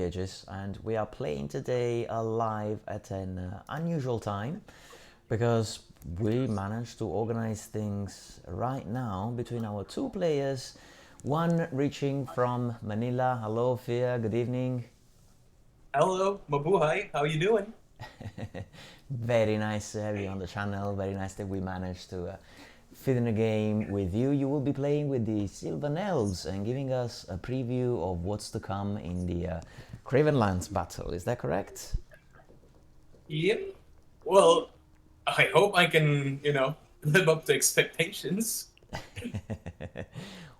voyages, and we are playing today live at an unusual time because we managed to organize things right now between our two players. One reaching from Manila. Hello, Fia. Good evening. Hello, Mabuhay. How you doing? Very nice to have you on the channel. Very nice that we managed to fit in a game with you. You will be playing with the Sylvan Elves and giving us a preview of what's to come in the Cravenlands battle. Is that correct? Yep. Well, I hope I can, live up to expectations.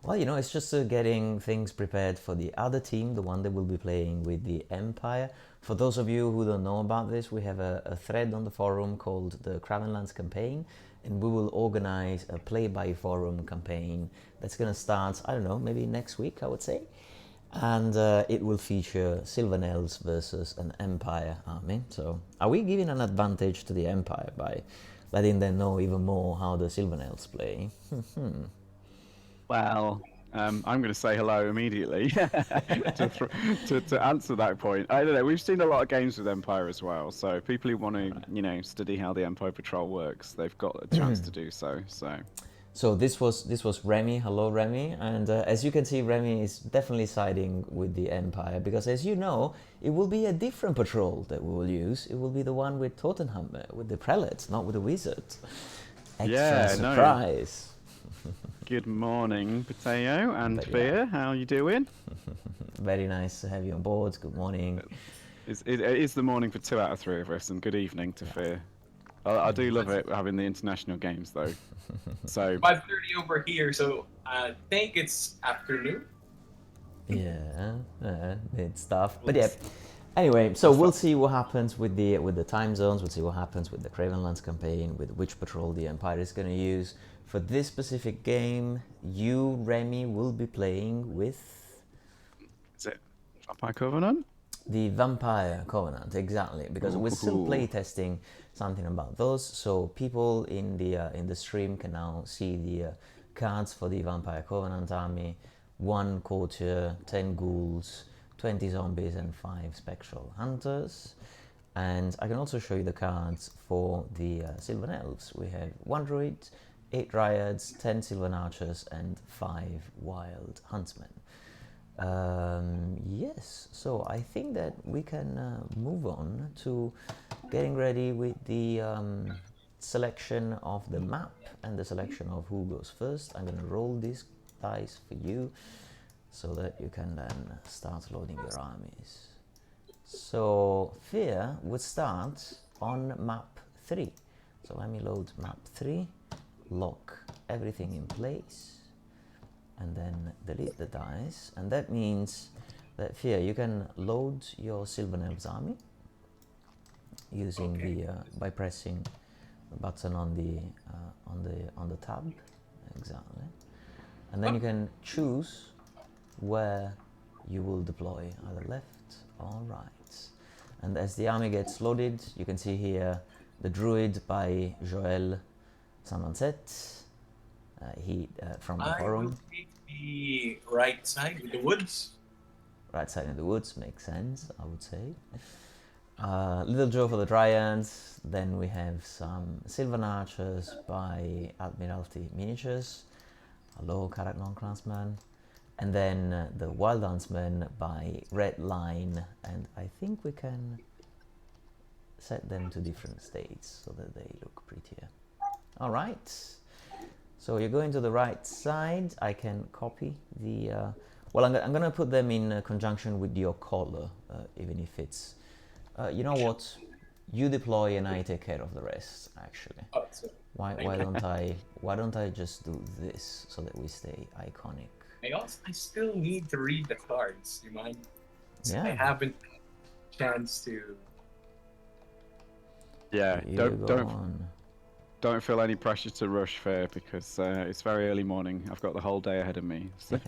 Well, it's just getting things prepared for the other team, the one that will be playing with the Empire. For those of you who don't know about this, we have a thread on the forum called the Cravenlands campaign, and we will organize a play-by-forum campaign that's going to start, I don't know, maybe next week, I would say. And it will feature Sylvan Elves versus an Empire army. So are we giving an advantage to the Empire by letting them know even more how the Sylvan Elves play? Well, I'm going to say hello immediately to answer that point. I don't know. We've seen a lot of games with Empire as well, so people who want to, study how the Empire Patrol works, they've got a chance to do so. So this was Remy. Hello, Remy. And as you can see, Remy is definitely siding with the Empire because, as you know, it will be a different patrol that we will use. It will be the one with Tottenham, with the prelates, not with the wizard. Extra surprise. No. Good morning, Pateo and Fia. How are you doing? Very nice to have you on board. Good morning. It is the morning for 2 out of 3 of us, and good evening to Fia. I do love it having the international games though. So 5:30 over here, so I think it's afternoon. Yeah, it's tough, but yeah. Anyway, so we'll see what happens with the time zones. We'll see what happens with the Cravenlands campaign, with which patrol the Empire is going to use. For this specific game, you, Remy, will be playing with... Is it Vampire Covenant? The Vampire Covenant, exactly. Because we're still playtesting something about those, so people in the stream can now see the cards for the Vampire Covenant army. 1 courtier, 10 ghouls, 20 zombies and 5 spectral hunters. And I can also show you the cards for the Sylvan Elves. We have 1 druid, 8 dryads, 10 Sylvan archers and 5 wild huntsmen. Yes, so I think that we can move on to getting ready with the selection of the map and the selection of who goes first. I'm going to roll these dice for you so that you can then start loading your armies. So Fear would start on map 3. So let me load map 3, lock everything in place, and then delete the dice. And that means that Fear, you can load your Sylvan Elves army using by pressing the button on the tab, exactly. And then you can choose where you will deploy, either left or right. And as the army gets loaded, you can see here the Druid by Joël Saint-Lancet. He from the forum. I will take the right side with the woods. Right side in the woods makes sense, I would say. Little Joe for the Dryads. Then we have some Sylvan Archers by Admiralty Miniatures. Hello, Karak Non-Clansman. And then the Wild Huntsman by RedLine. And I think we can set them to different states so that they look prettier. All right. So you're going to the right side. I can copy the... well, I'm going to put them in conjunction with your color, even if it's... you know what? You deploy and I take care of the rest, actually. Oh, so Why don't I just do this so that we stay iconic? I still need to read the cards. You mind? Yeah. I haven't had a chance to. Yeah, don't feel any pressure to rush, Fair, because it's very early morning. I've got the whole day ahead of me. So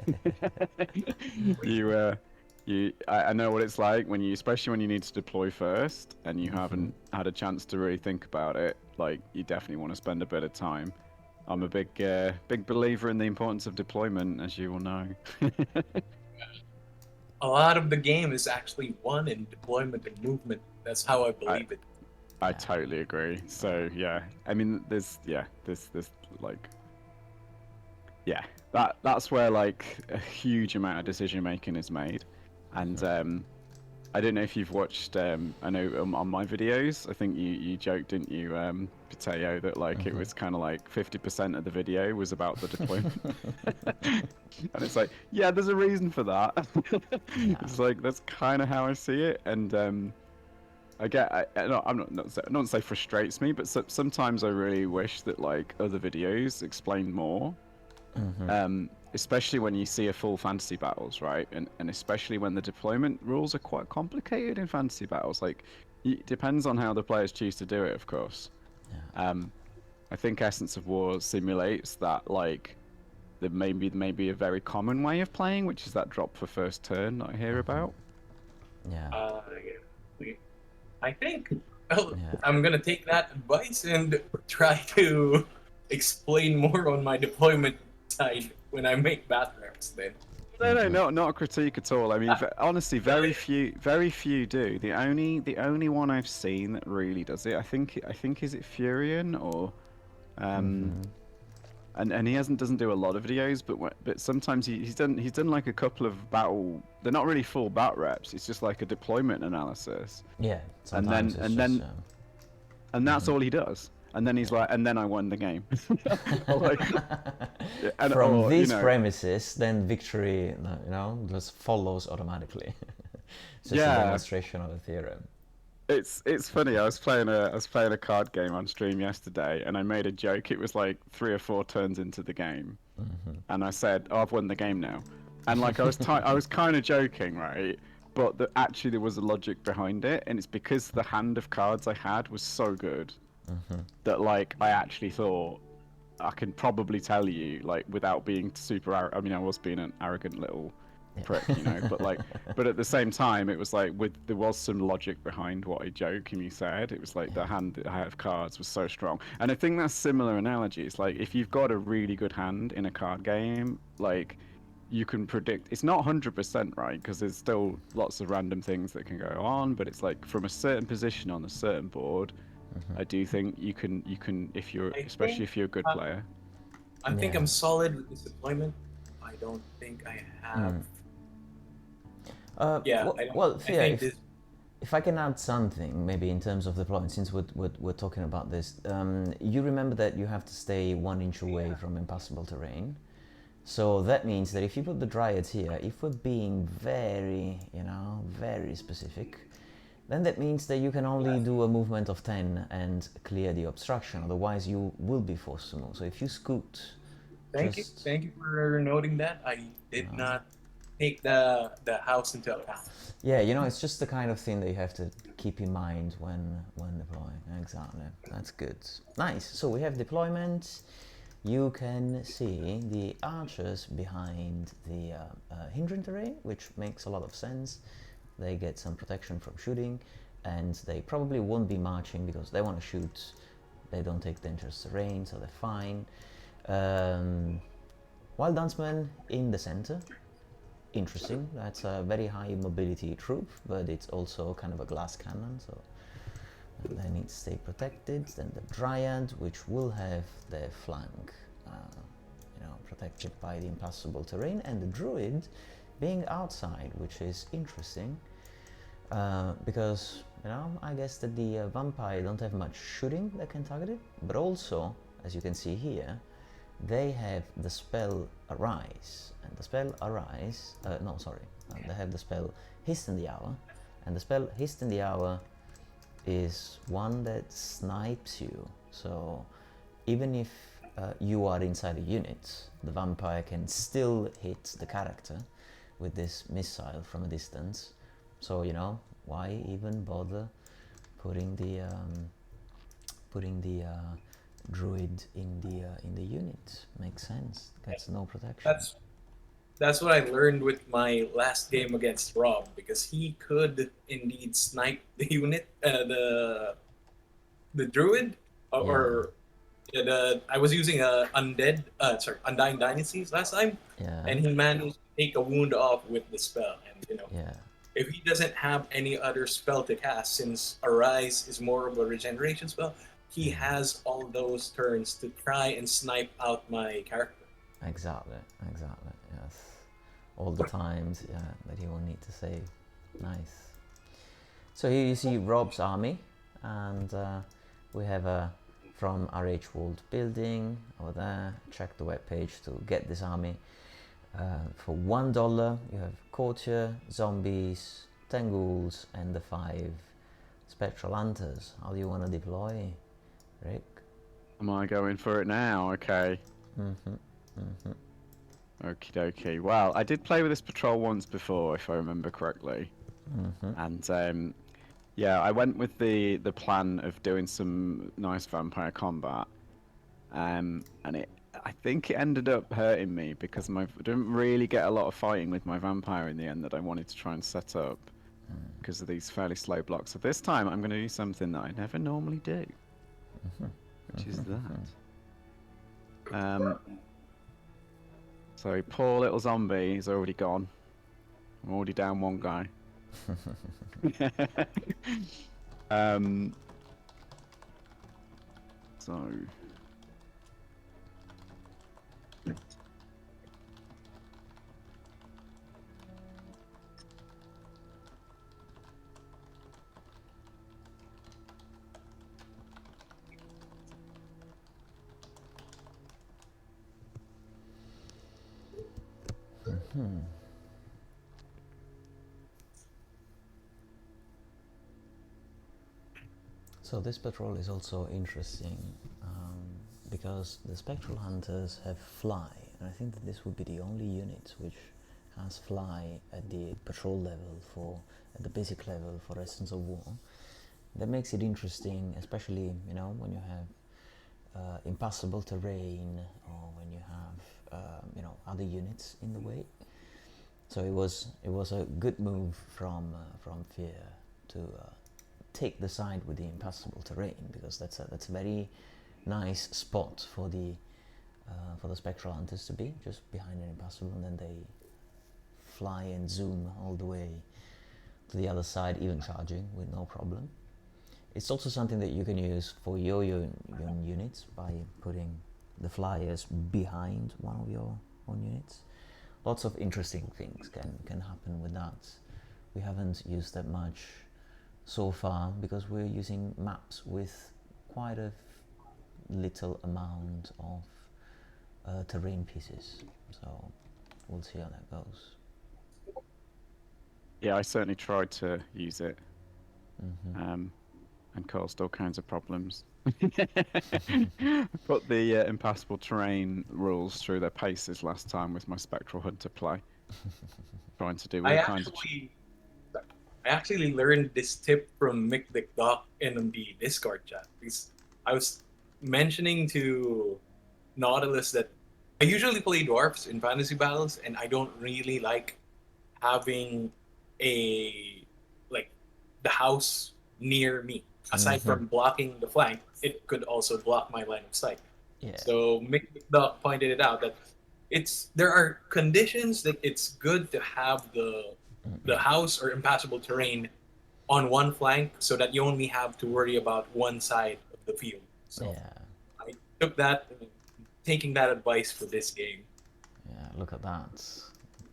I know what it's like when especially when you need to deploy first and you haven't had a chance to really think about it. Like, you definitely want to spend a bit of time. I'm a big believer in the importance of deployment, as you will know. a lot of the game is actually won in deployment and movement. That's how I I, believe it. I totally agree. So yeah, I mean, there's like, yeah, that's where like a huge amount of decision making is made, and I don't know if you've watched. I know on my videos, I think you joked, didn't you, Pateo, that like it was kind of like 50% of the video was about the deployment, and it's like, yeah, there's a reason for that. It's like that's kind of how I see it, and I get. I'm not say frustrates me, but sometimes I really wish that like other videos explained more. Especially when you see a full fantasy battles, right? And especially when the deployment rules are quite complicated in fantasy battles. Like, it depends on how the players choose to do it, of course. I think Essence of War simulates that, like, there maybe a very common way of playing, which is that drop for first turn that I hear about. Yeah. I think I'm gonna take that advice and try to explain more on my deployment side when I make bat reps then. No, not a critique at all. I mean, honestly, very few do. The only one I've seen that really does it, I think is it Furion or, and he doesn't do a lot of videos, but sometimes he's done like a couple of battle. They're not really full bat reps. It's just like a deployment analysis. Yeah. And that's all he does. And then he's like, and then I won the game. Like, from these premises, then victory, just follows automatically. It's just a demonstration of a theorem. It's funny. I was playing a card game on stream yesterday, and I made a joke. It was like 3 or 4 turns into the game, and I said, "Oh, I've won the game now," and like I was kind of joking, right? But actually there was a logic behind it, and it's because the hand of cards I had was so good that like I actually thought I can probably tell you, like, without being super I mean, I was being an arrogant little prick, but at the same time it was like there was some logic behind what I jokingly said. It was like the hand that I had of cards was so strong, and I think that's similar analogies. Like, if you've got a really good hand in a card game, like, you can predict. It's not 100% right, because there's still lots of random things that can go on, but it's like from a certain position on a certain board, I do think you can if you're if you're a good player. I think I'm solid with this deployment. I don't think I have. If I can add something, maybe in terms of deployment, since we're talking about this, you remember that you have to stay 1 inch away from impassable terrain. So that means that if you put the Dryads here, if we're being very, very specific, then that means that you can only do a movement of 10 and clear the obstruction. Otherwise, you will be forced to move. So if you scoot... Thank you for noting that. I did not take the house into account. Yeah, it's just the kind of thing that you have to keep in mind when deploying. Exactly. That's good. Nice. So we have deployment. You can see the archers behind the hindering terrain, which makes a lot of sense. They get some protection from shooting, and they probably won't be marching because they want to shoot. They don't take dangerous terrain, so they're fine. Wild Huntsman in the center. Interesting. That's a very high mobility troop, but it's also kind of a glass cannon, so they need to stay protected. Then the Dryad, which will have their flank protected by the impassable terrain, and the Druid being outside, which is interesting because I guess that the vampire don't have much shooting that can target it, but also, as you can see here, they have the spell Arise, and the spell Arise, they have the spell Haste in the Hour, and the spell Haste in the Hour is one that snipes you. So even if you are inside a unit, the vampire can still hit the character with this missile from a distance. So why even bother putting the druid in the unit? Makes sense. Gets no protection. That's what I learned with my last game against Rob, because he could indeed snipe the unit, the druid, or I was using Undying Dynasties last time, Yeah. and he managed to take a wound off with the spell. And Yeah. if he doesn't have any other spell to cast, since Arise is more of a regeneration spell, he has all those turns to try and snipe out my character. Exactly. Exactly. Yes. All the times, yeah, that he will need to save. Nice. So here you see Rob's army, and we have from RHWorldbuilding over there. Check the webpage to get this army. For $1, you have courtier, zombies, 10 ghouls, and the 5 spectral hunters. How do you want to deploy, Rick? Am I going for it now? Okay. Okie dokie. Well, I did play with this patrol once before, if I remember correctly. And yeah, I went with the plan of doing some nice vampire combat, and I think it ended up hurting me because I didn't really get a lot of fighting with my vampire in the end that I wanted to try and set up because of these fairly slow blocks. So this time I'm going to do something that I never normally do, which is that. So poor little zombie is already gone. I'm already down one guy. So So this patrol is also interesting because the spectral hunters have fly, and I think that this would be the only unit which has fly at the patrol level at the basic level for Essence of War. That makes it interesting, especially when you have impassable terrain or when you have other units in the way. So it was a good move from Fear to take the side with the impassable terrain, because that's a very nice spot for the spectral hunters to be, just behind an impassable, and then they fly and zoom all the way to the other side, even charging with no problem. It's also something that you can use for your units by putting the flyers behind one of your own units. Lots of interesting things can happen with that. We haven't used that much so far because we're using maps with quite a little amount of terrain pieces. So we'll see how that goes. yeah, I certainly tried to use it, and caused all kinds of problems. Put the impassable terrain rules through their paces last time with my spectral hunter play, trying to do all kinds of. I actually learned this tip from Mick the Doc in the Discord chat, because I was mentioning to Nautilus that I usually play dwarfs in fantasy battles, and I don't really like having the house near me. Aside from blocking the flank, it could also block my line of sight. Yeah. So Mick the Doc pointed it out that there are conditions that it's good to have the house or impassable terrain on one flank, so that you only have to worry about one side of the field. So yeah. I took that, taking that advice for this game. Yeah, look at that.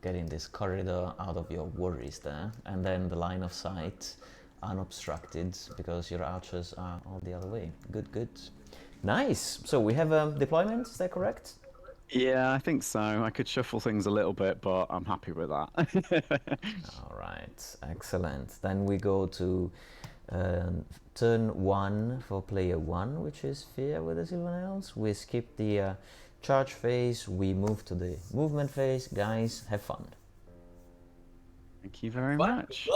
Getting this corridor out of your worries there, and then the line of sight unobstructed because your archers are all the other way. Good, good. Nice. So we have a deployment, is that correct? Yeah, I think so. I could shuffle things a little bit, but I'm happy with that. All right, excellent. Then we go to turn 1 for player 1, which is Fear with the Sylvan Elves. We skip the charge phase, we move to the movement phase. Guys, have fun. Thank you very much.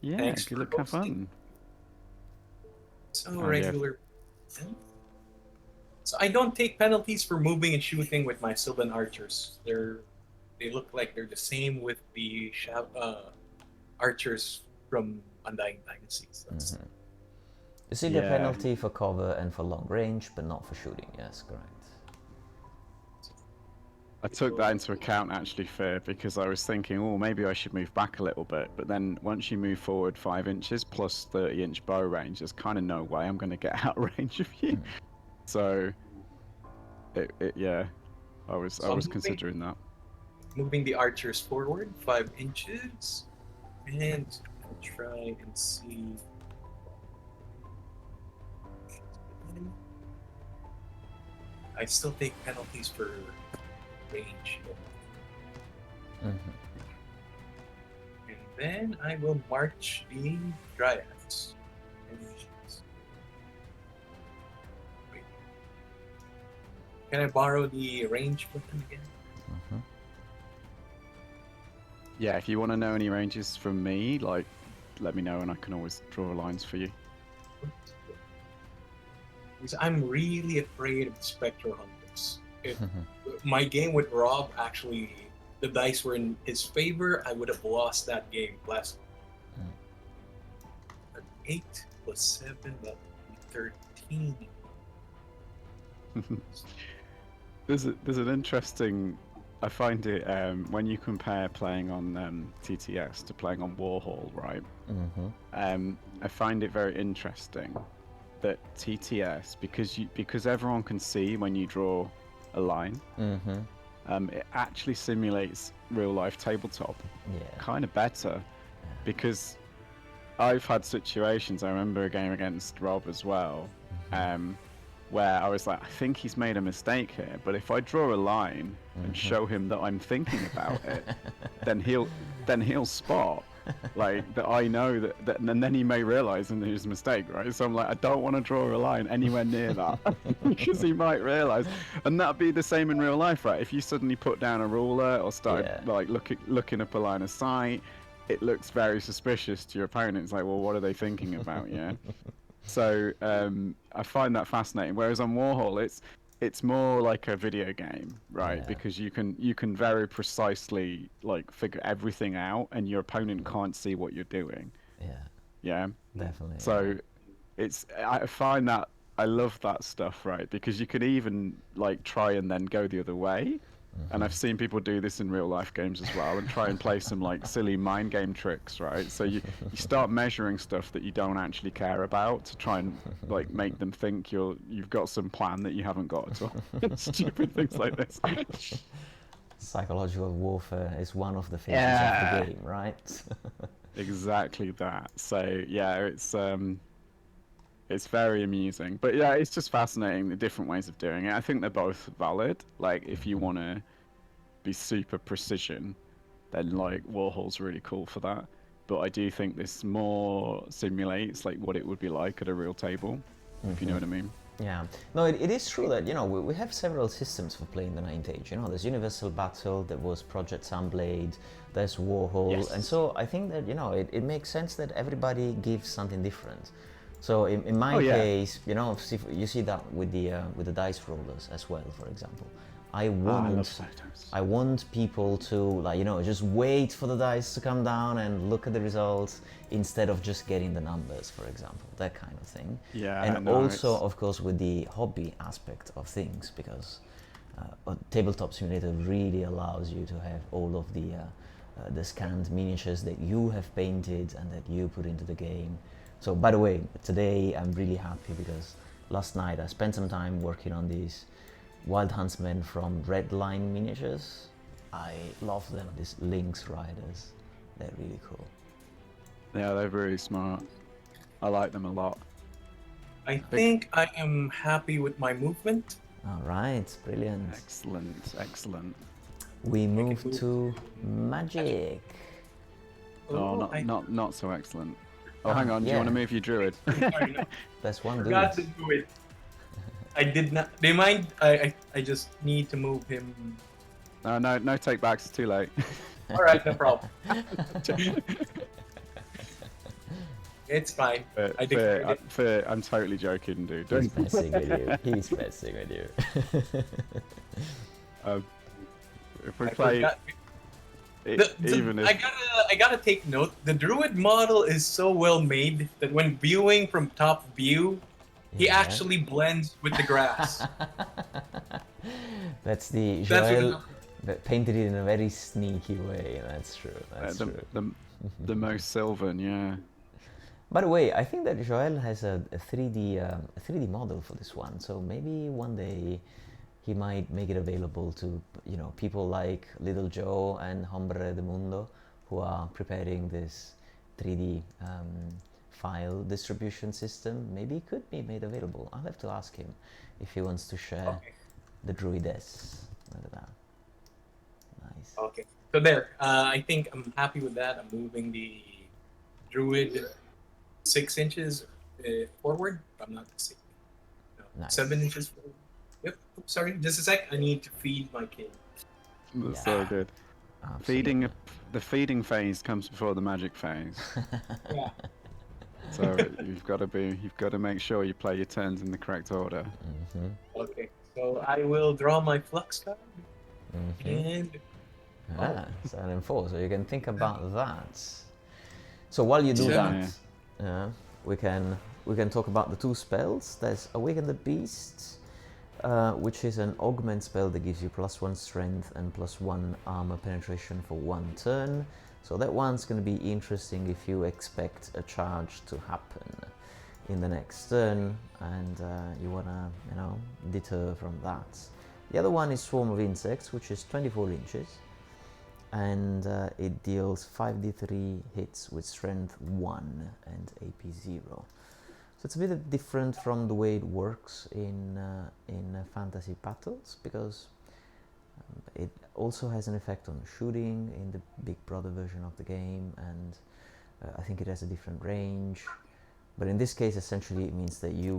Yeah, Thanks good for luck, have hosting. fun. So regular. So I don't take penalties for moving and shooting with my Sylvan archers. They look like they're the same with the archers from Undying Dynasties. You see the Yeah. penalty for cover and for long range, but not for shooting. Yes, correct. I took that into account actually, Fear, because I was thinking, oh, maybe I should move back a little bit. But then once you move forward 5 inches plus 30-inch bow range, there's kind of no way I'm going to get out of range of you. So, yeah, I was considering that. Moving the archers forward 5 inches, and try and see. I still take penalties for range. And then I will march the dryads. Wait. Can I borrow the range button again? Yeah, if you want to know any ranges from me, like, let me know and I can always draw lines for you. Because I'm really afraid of the Spectral Hunters. My game with Rob, actually, the dice were in his favor. I would have lost that game last. 8 plus 7, that would be 13. There's an interesting. I find it when you compare playing on TTS to playing on Warhol, right? I find it very interesting that TTS, because everyone can see when you draw a line, it actually simulates real life tabletop kind of better, because I've had situations. I remember a game against Rob as well, where I was like, I think he's made a mistake here, but if I draw a line and show him that I'm thinking about it, then he'll spot like that I know that, and then he may realize and his mistake, right? So I'm like, I don't want to draw a line anywhere near that because he might realize, and that'd be the same in real life, right? If you suddenly put down a ruler or start like looking up a line of sight, it looks very suspicious to your opponent. It's like, well, what are they thinking about? Yeah. So I find that fascinating. Whereas on Warhol, it's more like a video game, right? Because you can very precisely like figure everything out, and your opponent can't see what you're doing. Yeah. Definitely. So I find that I love that stuff, right? Because you can even like try and then go the other way. And I've seen people do this in real life games as well, and try and play some like silly mind game tricks, right? So you start measuring stuff that you don't actually care about to try and like make them think you've got some plan that you haven't got at all. Stupid things like this. Psychological warfare is one of the phases of the game, right? Exactly that. So yeah, it's very amusing, but yeah, it's just fascinating the different ways of doing it. I think they're both valid. Like if you want to be super precision, then like Warhol's really cool for that. But I do think this more simulates like what it would be like at a real table, if you know what I mean. Yeah, no, it is true that, you know, we have several systems for playing the Ninth Age. You know, there's Universal Battle, there was Project Sunblade, there's Warhol, and so I think that, you know, it makes sense that everybody gives something different. So in my case, you know, you see that with the dice rollers as well, for example. I want people to, like, you know, just wait for the dice to come down and look at the results instead of just getting the numbers, for example, that kind of thing. Yeah. And also, of course, with the hobby aspect of things, because Tabletop Simulator really allows you to have all of the scanned miniatures that you have painted and that you put into the game. So, by the way, today I'm really happy because last night I spent some time working on these Wild Huntsmen from RedLine miniatures. I love them, these Lynx Riders. They're really cool. Yeah, they're really smart. I like them a lot. I think I am happy with my movement. All right, brilliant. Excellent, excellent. We move to magic. Oh, not so excellent. Oh, hang on. Do you want to move your druid? Sorry, no. That's one Forgot dude. to do it. I did not. They mind. I just need to move him. No take backs. It's too late. All right, no problem. It's fine. I think I'm totally joking, dude. He's messing with you. He's messing with you. If we play, Even if I gotta take note. The druid model is so well made that when viewing from top view, he Yeah. actually blends with the grass. That's the That's what Joel that painted it in a very sneaky way. That's true. That's the, true. the most Sylvan, yeah. By the way, I think that Joel has a 3D model for this one. So maybe one day he might make it available to people like Little Joe and Hombre de Mundo who are preparing this 3D file distribution system. Maybe it could be made available. I'll have to ask him if he wants to share the Druides. Look at that. Nice. Okay. So there. I think I'm happy with that. I'm moving the druid 6 inches forward. If I'm not mistaken. No, Nice. 7 inches forward. Yep. Oops, sorry. Just a sec. I need to feed my kid. That's so good. Absolutely. The feeding phase comes before the magic phase. Yeah. So you've got to make sure you play your turns in the correct order. Okay. So I will draw my flux card. And 7 and 4. So you can think about that. So while you do Yeah. that, we can talk about the 2 spells. There's Awaken the Beast, which is an augment spell that gives you +1 strength and +1 armor penetration for 1 turn. So that one's going to be interesting if you expect a charge to happen in the next turn and you want to deter from that. The other one is Swarm of Insects, which is 24 inches, and it deals 5d3 hits with strength 1 and AP 0. So it's a bit different from the way it works in fantasy battles, because it also has an effect on shooting in the Big Brother version of the game, and I think it has a different range. But in this case, essentially, it means that you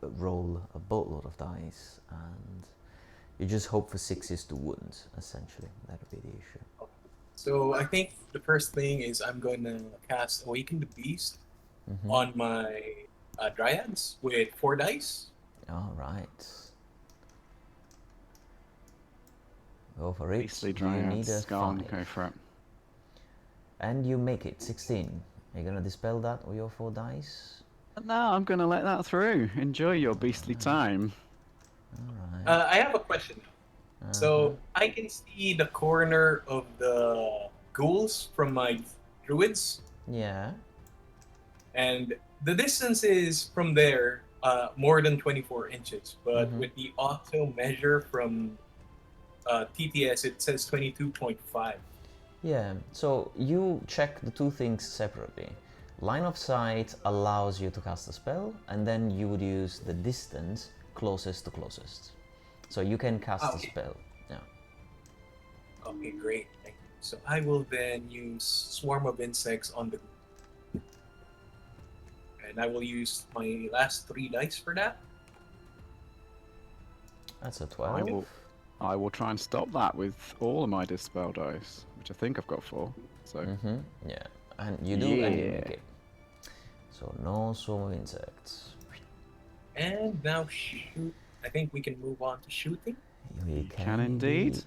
roll a boatload of dice, and you just hope for 6s to wound. Essentially, that would be the issue. So I think the first thing is I'm going to cast Awaken the Beast on my Dryads with 4 dice. All right. Go for it. Beastly You need a Dryads, go on, 5. go for it. And you make it 16. Are you going to dispel that with your 4 dice? No, I'm going to let that through. Enjoy your beastly time. All right. I have a question. So I can see the corner of the ghouls from my druids, Yeah. and the distance is from there more than 24 inches. But with the auto measure from TTS, it says 22.5. Yeah, so you check the 2 things separately. Line of sight allows you to cast a spell, and then you would use the distance closest to closest. So you can cast a spell. Yeah. Okay, great. Thank you. So I will then use Swarm of Insects on the group. And I will use my last 3 dice for that. That's a 12. I will try and stop that with all of my dispel dice, which I think I've got 4. So Yeah, and you do, and you make it. So no Swarm of Insects. And now shoot. I think we can move on to shooting. We can indeed.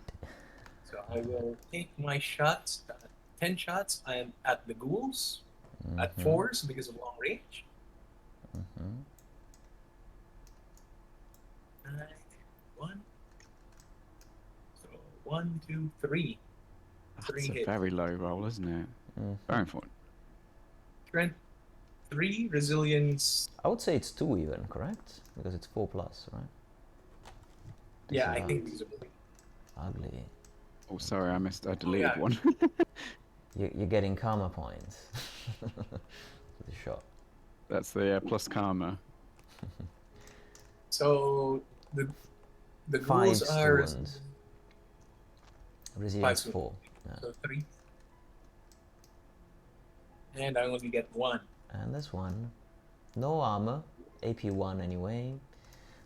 So I will take my shots, 10 shots. I am at the ghouls at 4s because of long range. And 1. So 1, 2, 3. That's a very low roll, isn't it? Very important. Strength 3, resilience. I would say it's 2 even, correct? Because it's 4+, right? Yeah, I think these are really ugly. Oh, sorry, I deleted one. You're getting karma points for the shot. That's the plus karma. So the ghouls are resilience 4. Yeah. So 3. And I only get 1. And this one, no armor, AP 1 anyway.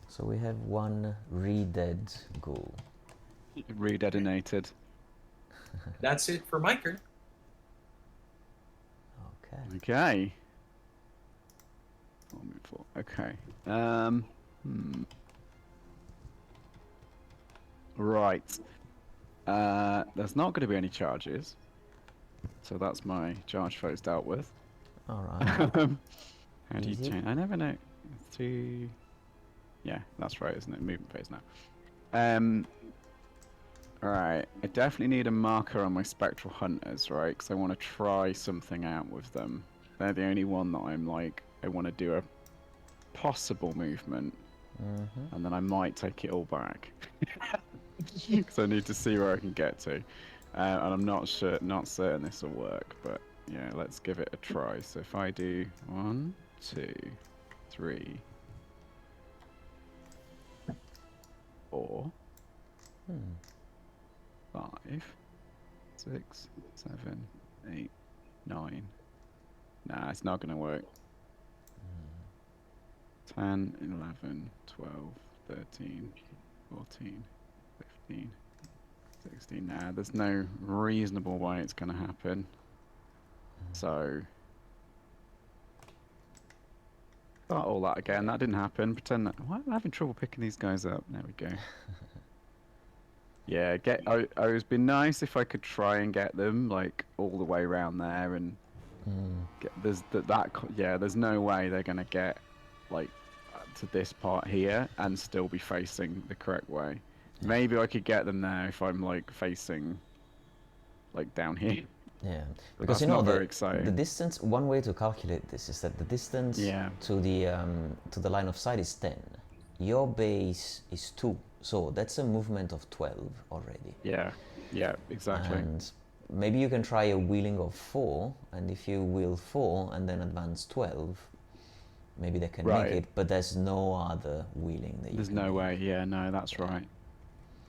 So we have 1 re-dead ghoul. Redetonated. That's it for my turn. Okay. Okay. Okay. Right. There's not going to be any charges. So that's my charge phase dealt with. All right. How do you Easy. change? I never know. Yeah, that's right, isn't it? Movement phase now. Alright, I definitely need a marker on my spectral hunters, right? Because I want to try something out with them. They're the only one that I'm like, I want to do a possible movement, and then I might take it all back. Because I need to see where I can get to. And I'm not certain this will work, but yeah, let's give it a try. So if I do 1, 2, 3, 4, 5, 6, 7, 8, 9. Nah, it's not going to work. 10, 11, 12, 13, 14, 15, 16. Nah, there's no reasonable way it's going to happen. So, start all that again. That didn't happen. Pretend that. Why am I having trouble picking these guys up? There we go. Yeah, it was been nice if I could try and get them like all the way around there and get, there's no way they're gonna get like to this part here and still be facing the correct way. Maybe I could get them there if I'm like facing like down here. Yeah, But because that's you know not very exciting. the distance. One way to calculate this is that the distance to the line of sight is 10. Your base is 2, so that's a movement of 12 already. Yeah, exactly. And maybe you can try a wheeling of 4, and if you wheel 4 and then advance 12, maybe they can make it. But there's no other wheeling that you There's can no make. way. Yeah, no, that's right.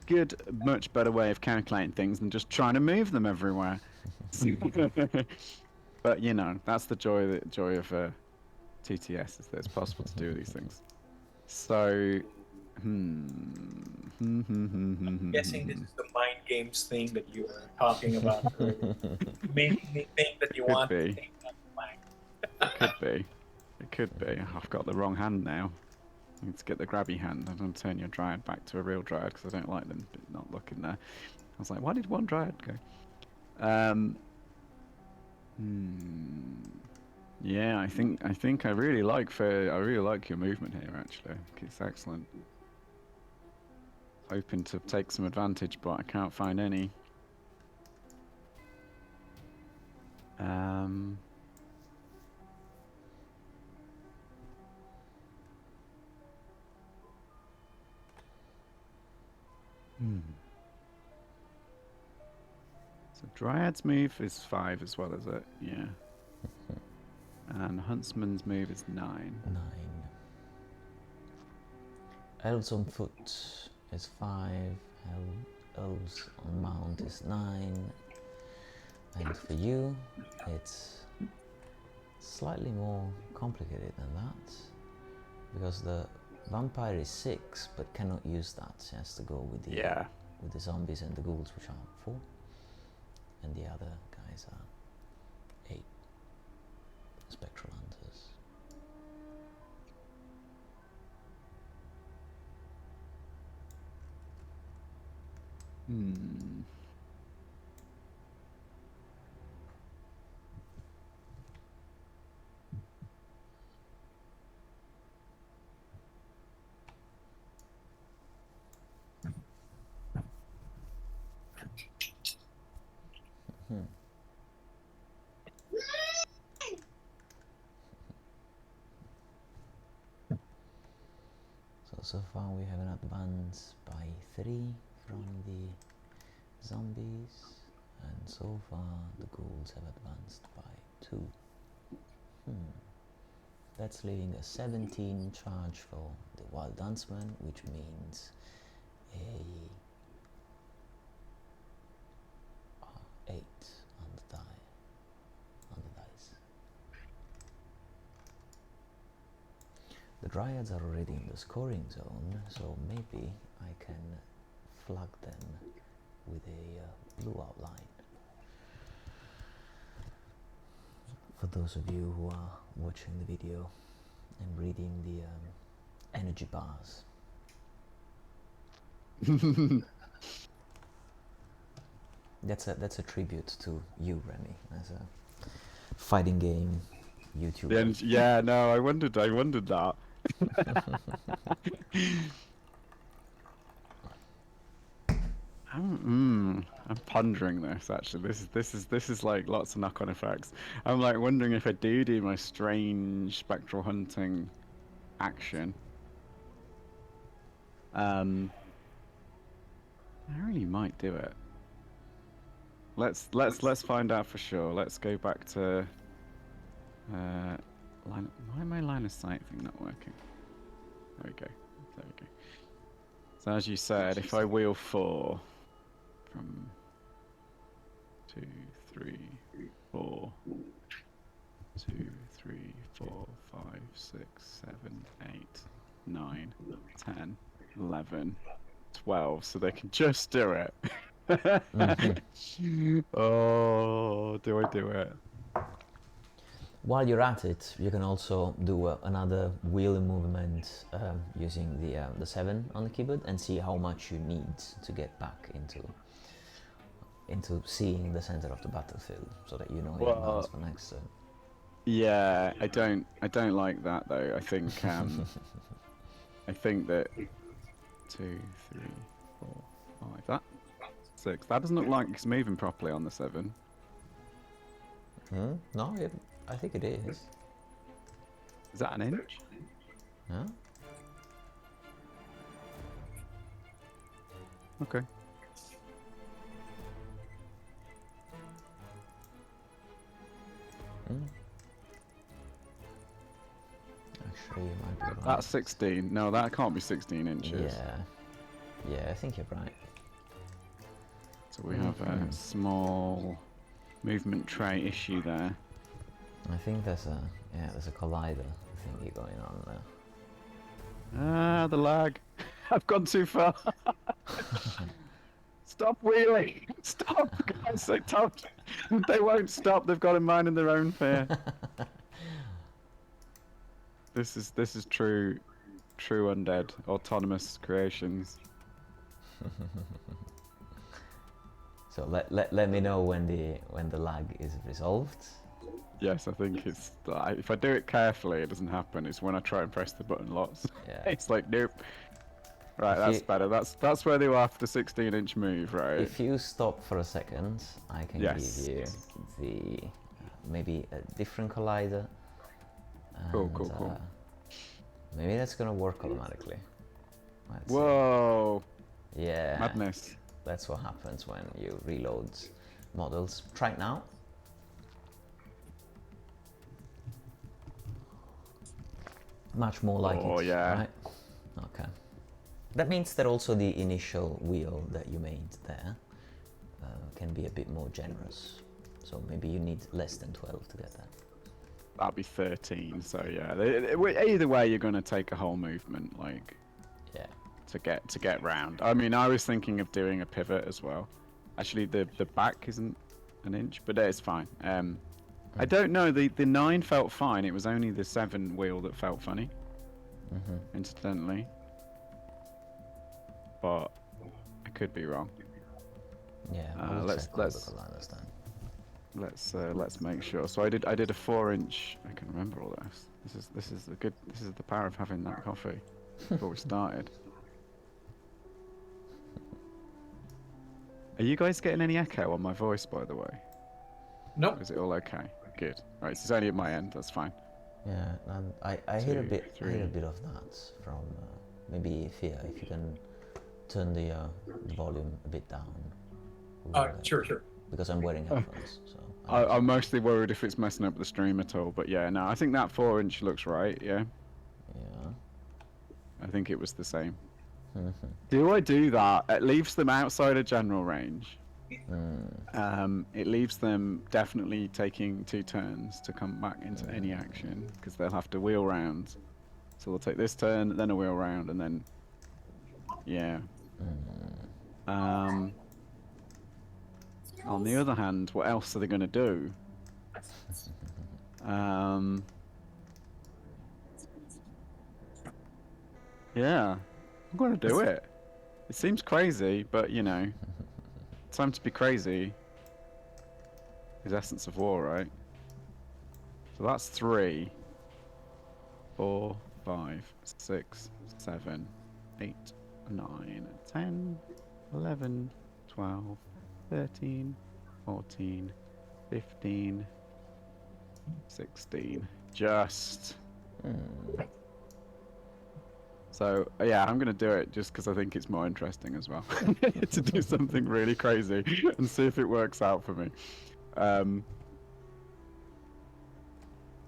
Good, much better way of calculating things than just trying to move them everywhere. But you know, that's the joy of TTS, is that it's possible to do these things. So, I'm guessing this is the mind games thing that you were talking about earlier. Making me think that you Could want be. to take that flank. It could be. I've got the wrong hand now. I need to get the grabby hand. I'm going to turn your dryad back to a real dryad because I don't like them not looking there. I was like, why did one dryad go? Yeah, I think I really like your movement here. Actually, it's excellent. Hoping to take some advantage, but I can't find any. So Dryad's move is 5 as well, is it? Yeah. And Huntsman's move is 9. 9. Elves on foot is 5. Elves on mount is 9. And for you, it's slightly more complicated than that, because the vampire is 6, but cannot use that. She has to go with the zombies and the ghouls, which are 4, and the other guys are 8 spectral hunters. So far we have an advance by 3 from the zombies, and so far the ghouls have advanced by 2. That's leaving a 17 charge for the Wild Huntsman, which means a 8 on the dice. The Dryads are already in the scoring zone, so maybe I can flag them with a blue outline. For those of you who are watching the video and reading the energy bars. That's a tribute to you, Remy, as a fighting game YouTuber. And yeah, no, I wondered that. I'm pondering this actually. This is like lots of knock-on effects. I'm like wondering if I do my strange spectral hunting action. I really might do it. Let's find out for sure. Let's go back to why my line of sight thing not working? There we go. There we go. So as you said, if I wheel 4 from 2, 3, 4, 2, 3, 4, 5, 6, 7, 8, 9, 10, 11, 12, so they can just do it. Oh, do I do it? While you're at it, you can also do another wheel movement using the 7 on the keyboard and see how much you need to get back into seeing the center of the battlefield, so that you know your plans for next turn. Yeah, I don't like that though. I think I think that 2, 3, 4, 5, that 6. That doesn't look like it's moving properly on the 7. No, I think it is. Is that an inch? Huh? Okay. Actually, you might be right. That's 16. No, that can't be 16 inches. Yeah, I think you're right. So we have a small movement tray issue there. I think there's a collider thingy going on there. Ah, the lag. I've gone too far. Stop wheeling. Stop, guys. They won't stop. They've got a mind in their own fear. This is true undead autonomous creations. So let me know when the lag is resolved. Yes, I think it's if I do it carefully, it doesn't happen. It's when I try and press the button lots. Yeah. It's like nope. Right, that's better. That's where they were after 16-inch move, right? If you stop for a second, I can give you the maybe a different collider. And, Cool. Maybe that's gonna work automatically. Let's Whoa! see. Yeah. Madness. That's what happens when you reload models. Try it now. Much more like it. Oh yeah. Right? Okay. That means that also the initial wheel that you made there can be a bit more generous. So maybe you need less than 12 to get that. That'd be 13. So yeah, either way, you're gonna take a whole movement, like. Yeah. To get round. I mean, I was thinking of doing a pivot as well. Actually, the back isn't an inch, but it's fine. I don't know. The 9 felt fine. It was only the 7 wheel that felt funny. Incidentally, but I could be wrong. Yeah. Let's make sure. So I did a 4-inch. I can remember all this. This is the power of having that coffee before we started. Are you guys getting any echo on my voice, by the way? Nope. Or is it all okay? Good. Right, so it's only at my end. That's fine. Yeah, and I hear a bit of that from maybe Fia, if you can turn the volume a bit down. Sure. Because I'm wearing headphones, so. I'm mostly worried if it's messing up the stream at all, but yeah, no, I think that 4-inch looks right. Yeah. Yeah. I think it was the same. Do I do that? It leaves them outside of general range. It leaves them definitely taking 2 turns to come back into any action, because they'll have to wheel round. So they'll take this turn, then a wheel round, and then yeah. On the other hand, what else are they going to do? Yeah, I'm going to do it. It seems crazy, but you know, Time to be crazy is Essence of War, right? So that's 3, 4, 5, 6, 7, 8, 9, 10, 11, 12, 13, 14, 15, 16. Just. So yeah, I'm gonna do it just because I think it's more interesting as well to do something really crazy and see if it works out for me.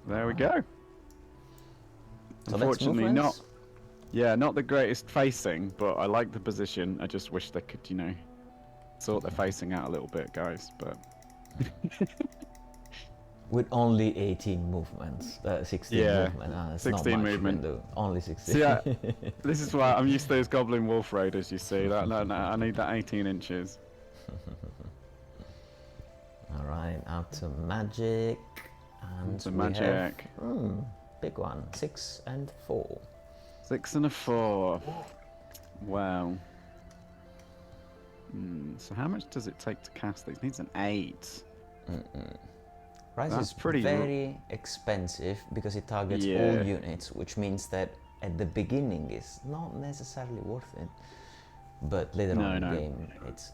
There we go. So Unfortunately, let's move not the greatest facing, but I like the position. I just wish they could, you know, sort their facing out a little bit, guys. But with only 18 movements, 16 Yeah, movement. It's 16 not much movement. you can do. Only 16. See, this is why I'm used to those Goblin Wolf Raiders. You see that? No, I need that 18 inches. All right, out to magic, and To we magic. have big one, 6 and 4. 6 and a 4. Wow. So how much does it take to cast these? It needs an 8. Rise That's is pretty very expensive because it targets Yeah. all units, which means that at the beginning it's not necessarily worth it, but later on in the game it's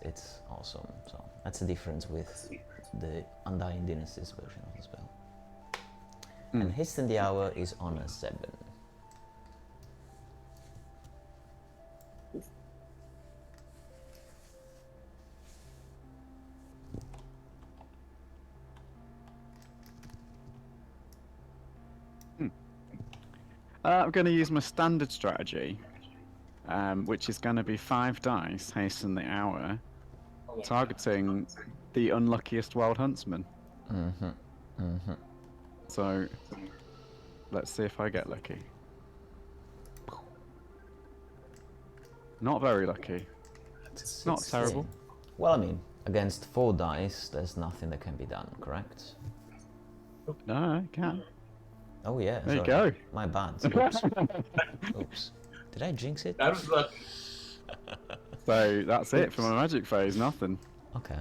awesome. So that's the difference with the Undying Dynasty's version of the spell. And Hasten the Hour is on a 7. I'm going to use my standard strategy, which is going to be 5 dice, hasten the hour, targeting the unluckiest wild huntsman. So let's see if I get lucky. Not very lucky. It's not terrible. Well, I mean, against 4 dice, there's nothing that can be done, correct? No, I can. Oh yeah, There you sorry. go. My bad. Oops. Oops. Did I jinx it? That was lucky. So that's it for my magic phase, nothing. Okay.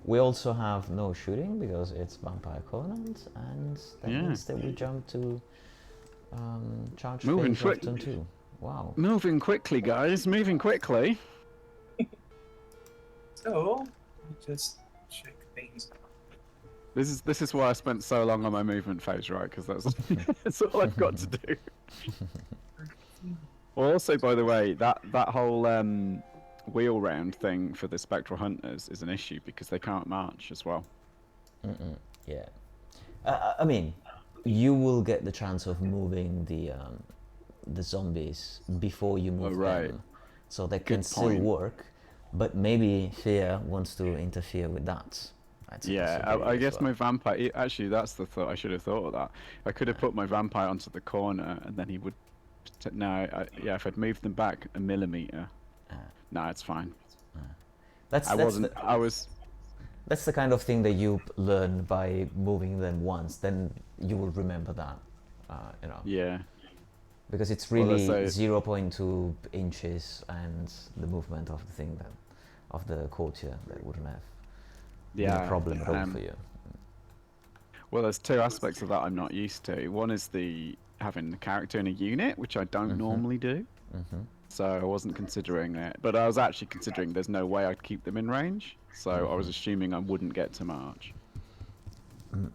We also have no shooting because it's Vampire Covenant, and that means that we jump to charge phase of turn 2. Wow. Moving quickly, guys. Moving quickly. So, just check things out. This is why I spent so long on my movement phase, right? Because that's all I've got to do. Also, by the way, that whole wheel round thing for the Spectral Hunters is an issue because they can't march as well. Yeah. I mean, you will get the chance of moving the zombies before you move them, so they can still work. But maybe Fear wants to interfere with that. Yeah, I guess my vampire. Actually, that's the thought. I should have thought of that. I could have put my vampire onto the corner, and then he would. Yeah, if I'd moved them back a millimeter. No, it's fine. That's the kind of thing that you learn by moving them once. Then you will remember that. You know. Yeah. Because it's really 0.2 inches, and the movement of the thing of the courtier that wouldn't have. Been a problem at all for you. Well, there's 2 aspects of that I'm not used to. One is having the character in a unit, which I don't normally do. So I wasn't considering it, but I was actually considering there's no way I'd keep them in range. So I was assuming I wouldn't get to march. And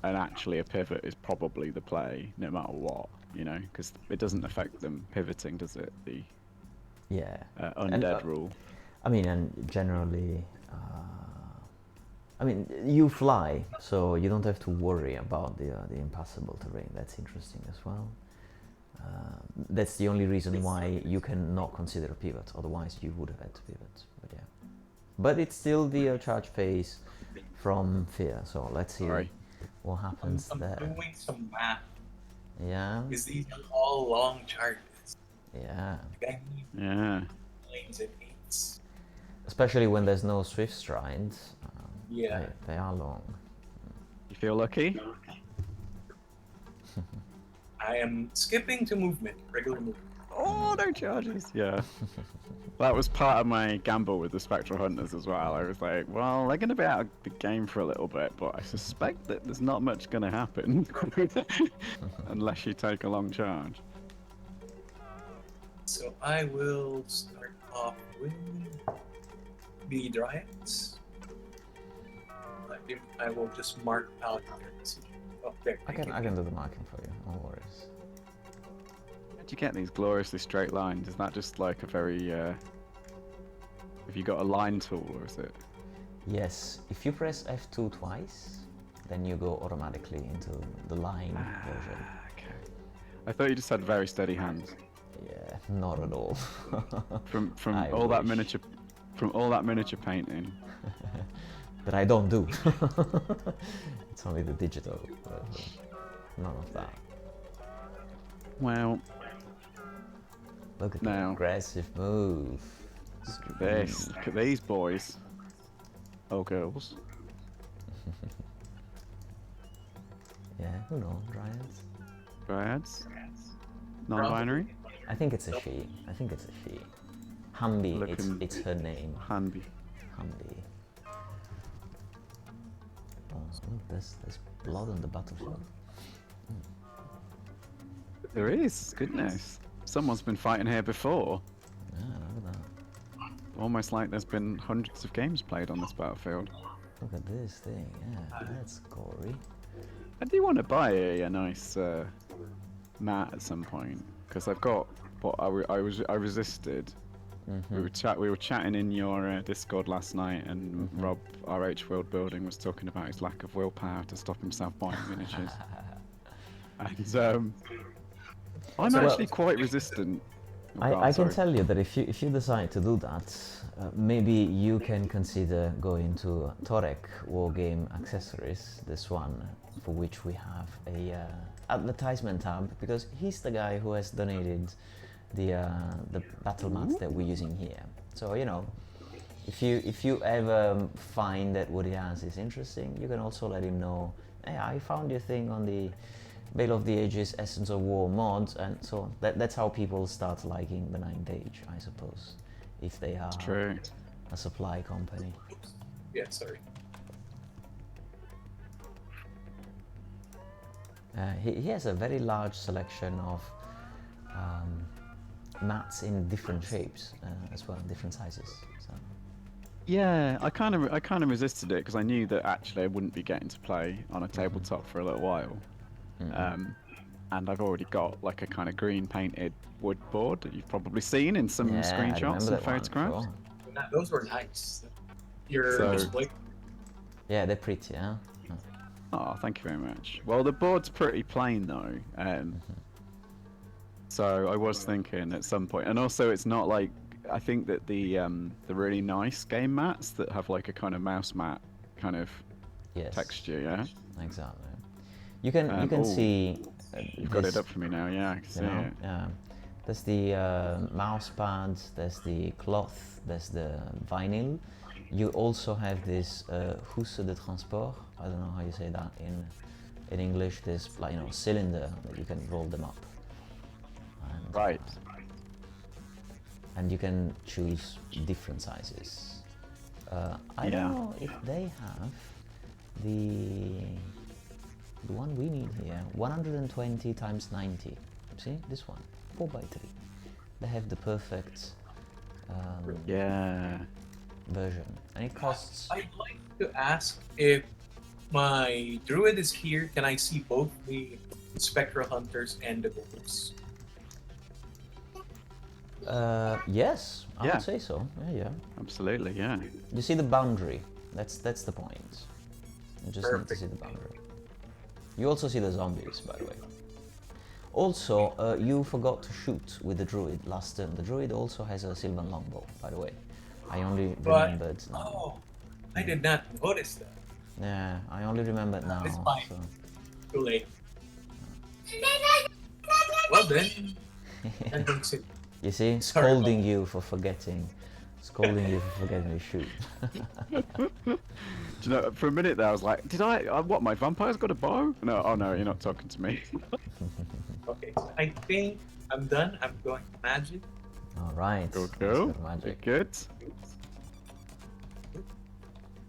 actually, a pivot is probably the play, no matter what, you know, because it doesn't affect them pivoting, does it? The undead rule. I mean, and generally. I mean, you fly, so you don't have to worry about the impassable terrain. That's interesting as well. That's the only reason why you cannot consider a pivot. Otherwise, you would have had to pivot. But yeah, but it's still the charge phase from Fear. So let's see what happens there. I'm doing some math. Yeah. Because these are all long charges. Yeah. Yeah. Lanes and 8s. Especially when there's no swift stride. Yeah. They are long. You feel lucky? I am skipping to movement, regular movement. Oh, no charges. Yeah. That was part of my gamble with the Spectral Hunters as well. I was like, well, they're going to be out of the game for a little bit, but I suspect that there's not much going to happen unless you take a long charge. So I will start off with the Dryads. I will just mark out their decision. Oh, there. I can do the marking for you, no worries. How do you get these gloriously straight lines? Is that just like a very... have you got a line tool, or is it... Yes, if you press F2 twice, then you go automatically into the line version. Okay. I thought you just had very steady hands. Yeah, not at all. From I all that wish. miniature painting. That I don't do. It's only the digital version. None of that. Well, Look at now. the aggressive move. Look at this. Look at these boys. Oh, girls. Yeah, who knows, Dryads? Dryads? Non-binary? I think it's a she. I think it's a she. Humby, it's her name. Hanby. Humby. Oh, look, there's blood on the battlefield. There is. Goodness. Someone's been fighting here before. Yeah, look at that. Almost like there's been hundreds of games played on this battlefield. Look at this thing. Yeah, that's gory. I do want to buy a nice mat at some point, because I've got what I resisted. We were chatting in your Discord last night, and Rob RHWorldbuilding was talking about his lack of willpower to stop himself buying miniatures. And I'm actually quite resistant. I can tell you that if you decide to do that, maybe you can consider going to Torek Wargame Accessories, this one, for which we have a advertisement tab, because he's the guy who has donated the battle mats that we're using here. So you know, if you ever find that what he has is interesting, you can also let him know, hey, I found your thing on the Veil of the Ages Essence of War mods, and so that's how people start liking the 9th Age, I suppose, if they are a supply company. Oops. Yeah, sorry. He has a very large selection of mats in different shapes as well, different sizes. So. Yeah, I kind of resisted it because I knew that actually I wouldn't be getting to play on a tabletop for a little while. And I've already got like a kind of green painted wood board that you've probably seen in some screenshots and photographs. Those were nice. Your display. Yeah, they're pretty, huh? Oh, thank you very much. Well, the board's pretty plain though, so I was thinking at some point, and also it's not like, I think that the really nice game mats that have like a kind of mouse mat kind of texture, yeah. Exactly. You can see. You've got it up for me now, yeah. I can see it. Yeah. There's the mouse pads. There's the cloth. There's the vinyl. You also have this housse de transport. I don't know how you say that in English. This cylinder that you can roll them up. And, right. And you can choose different sizes. I don't know if they have the one we need here, 120 times 90. See this one, 4x3. They have the perfect version, and it costs. I'd like to ask if my druid is here. Can I see both the spectral hunters and the ghouls? Yes, I would say so. Yeah. Absolutely, yeah. You see the boundary. That's the point. You just need to see the boundary. You also see the zombies, by the way. Also, you forgot to shoot with the druid last turn. The druid also has a Sylvan longbow, by the way. I only remembered now. Oh, I did not notice that. Yeah, I only remembered now. It's fine. So. Too late. Well then. You see, scolding you for forgetting. Scolding you for forgetting to shoot. Do you know, for a minute there I was like, did I, what, my vampire's got a bow? No, oh no, you're not talking to me. Okay, so I think I'm done. I'm going to magic. All right. Go, Let's go. go to magic. Good.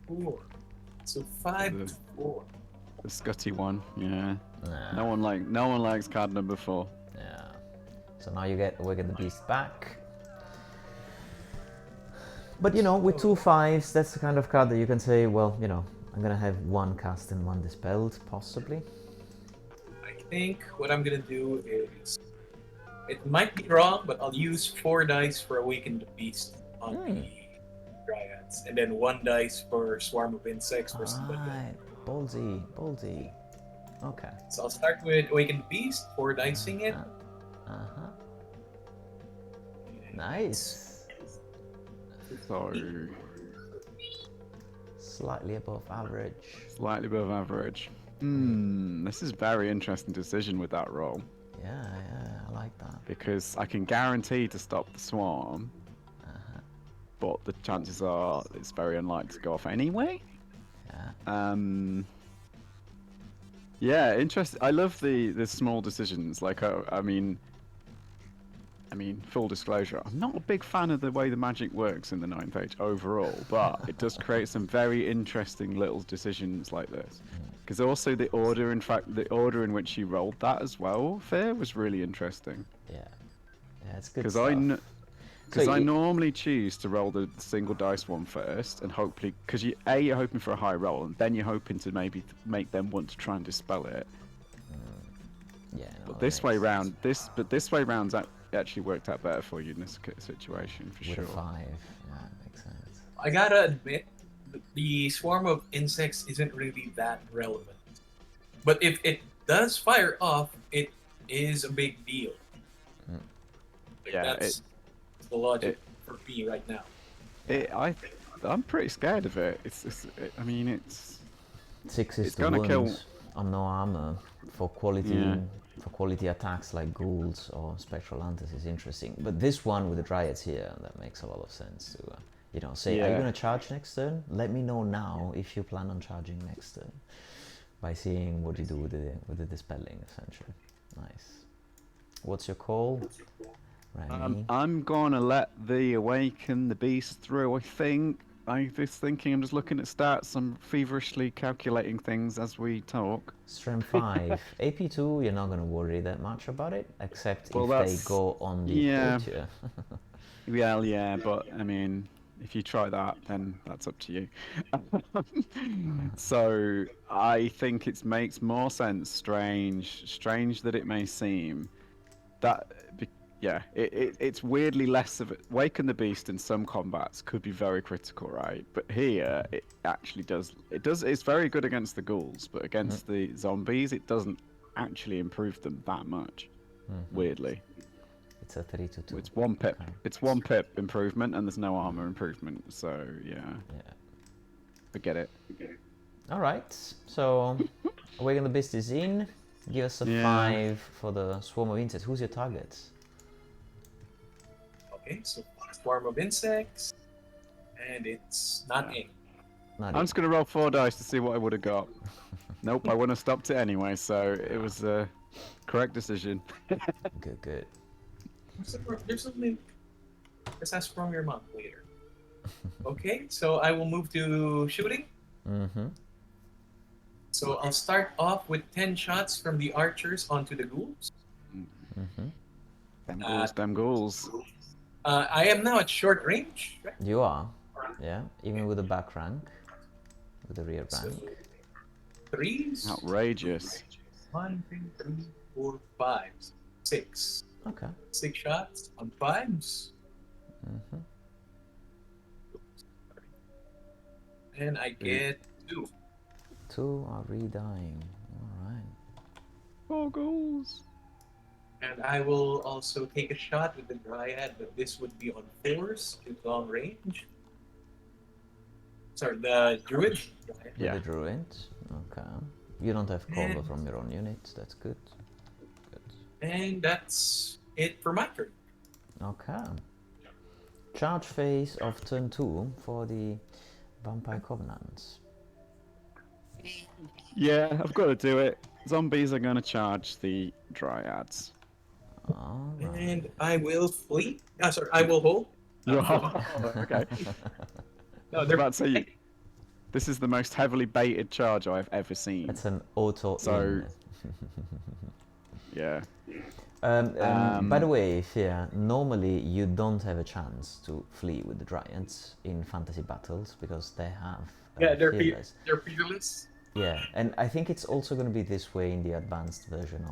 4. So 5 The- to 4. The Scotty one, yeah. Nah. No one likes card number 4. Yeah. So now you get Awaken the Beast back. But you know, with 2 5s, that's the kind of card that you can say, well, you know, I'm gonna have 1 cast and 1 dispelled, possibly. I think what I'm gonna do is, it might be wrong, but I'll use 4 dice for Awaken the Beast on the Dryads, and then 1 dice for Swarm of Insects for somebody else. Alright, ballsy, ballsy. Okay. So I'll start with Awaken the Beast, 4 dicing it. Uh-huh. Nice. So Slightly above average. slightly above average. This is a very interesting decision with that roll. Yeah, I like that. Because I can guarantee to stop the swarm, but the chances are it's very unlikely to go off anyway. Yeah. Yeah, interesting. I love the small decisions. Like, I mean, full disclosure, I'm not a big fan of the way the magic works in the 9th Age overall, but it does create some very interesting little decisions like this. Because also the order, in fact, the order in which you rolled that as well, Fear, was really interesting. Yeah. Yeah, it's good Because stuff. I normally choose to roll the single dice one first, and hopefully, because you're hoping for a high roll, and then you're hoping to maybe make them want to try and dispel it. Yeah, no, But this way round, this way round's actually worked out better for you in this situation for with sure. a 5. Yeah, makes sense. I gotta admit, the Swarm of Insects isn't really that relevant. But if it does fire off, it is a big deal. Like, Yeah, that's the logic for me right now. I'm pretty scared of it. It's 6 is It's the gonna kill- wounds. I'm no armor for quality. Yeah. For quality attacks like ghouls or spectral hunters is interesting, but this one with the dryads here, that makes a lot of sense to you know, say, are you Yeah. gonna charge next turn? Let me know now if you plan on charging next turn, by seeing what you do with the dispelling, essentially. Nice. What's your call, Remy? I'm gonna let the Awaken the Beast through. I think. I'm just looking at stats. I'm feverishly calculating things as we talk. Strength 5, AP2. You're not gonna worry that much about it, except Well, if they that's- go on the yeah. torture. Well, yeah, but I mean, if you try that, then that's up to you. So I think it makes more sense, strange that it may seem, it's weirdly less of it. Waken the Beast in some combats could be very critical, right? But here, it actually does. It's very good against the ghouls, but against the zombies, it doesn't actually improve them that much. Weirdly. It's a 3 to 2. It's 1 pip. Okay. It's 1 pip improvement, and there's no armor improvement. So yeah, Yeah. forget it. All right. So, Awaken the Beast is in. Give us a Yeah. 5 for the Swarm of Insects. Who's your target? Okay, so Swarm of Insects, and it's not in. Not I'm it. just gonna roll 4 dice to see what I would have got. Nope, I wouldn't have stopped it anyway. So it was a correct decision. Good, good. There's something. Let's ask from your mom later. Okay, so I will move to shooting. Mm-hmm. So I'll start off with 10 shots from the archers onto the ghouls. Mm-hmm. Them ghouls. I am now at short range. Right? You are. Yeah. Even with the back rank. With the rear So, rank. 3s. Outrageous. 1, 2, 3, 4, 5, 6. Okay. 6 shots on 5s. Mm-hmm. And I get 2. 2 are re-dying. All right. 4 ghouls. And I will also take a shot with the Dryad, but this would be on 4s to long range. Sorry, the Druid. Dryad. Yeah. With the druid. Okay. You don't have cover And- from your own units. That's good. Good. And that's it for my turn. Okay. Charge phase of turn 2 for the Vampire Covenants. Yeah, I've got to do it. Zombies are going to charge the dryads. All right. And I will flee. Sorry, I will hold. Okay. No, I was they're about to say, this is the most heavily baited charge I've ever seen. It's an auto So, in. yeah. By the way, Fear, normally you don't have a chance to flee with the Dryads in fantasy battles because they have they're fearless. they're fearless. Yeah, and I think it's also going to be this way in the advanced version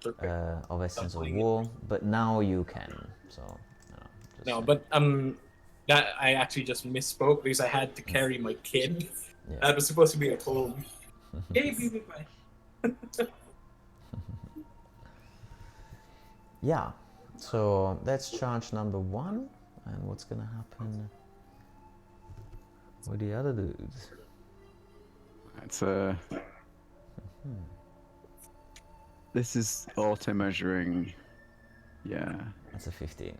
Perfect. of Essence of playing War, but now you can. So, just No, saying. but that I actually just misspoke because I had to carry my kid. Yeah. That was supposed to be a cold. Hey, baby, bye. Yeah, so that's charge number 1, and what's gonna happen with the other dudes? It's This is auto measuring. Yeah. That's a 15.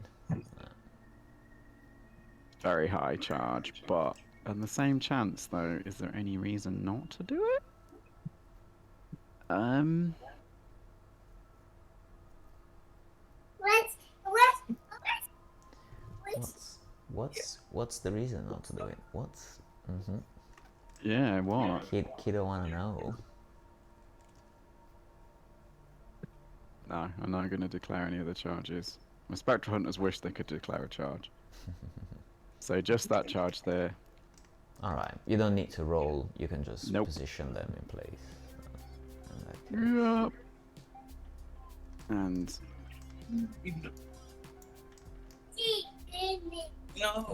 Very high charge, but on the same chance though, is there any reason not to do it? What's the reason not to do it? What's Yeah, what? kiddo wanna know? No, I'm not going to declare any other charges. My Spectral Hunters wish they could declare a charge. So just that charge there. Alright, you don't need to roll, you can just Nope. position them in place. Yep. And No,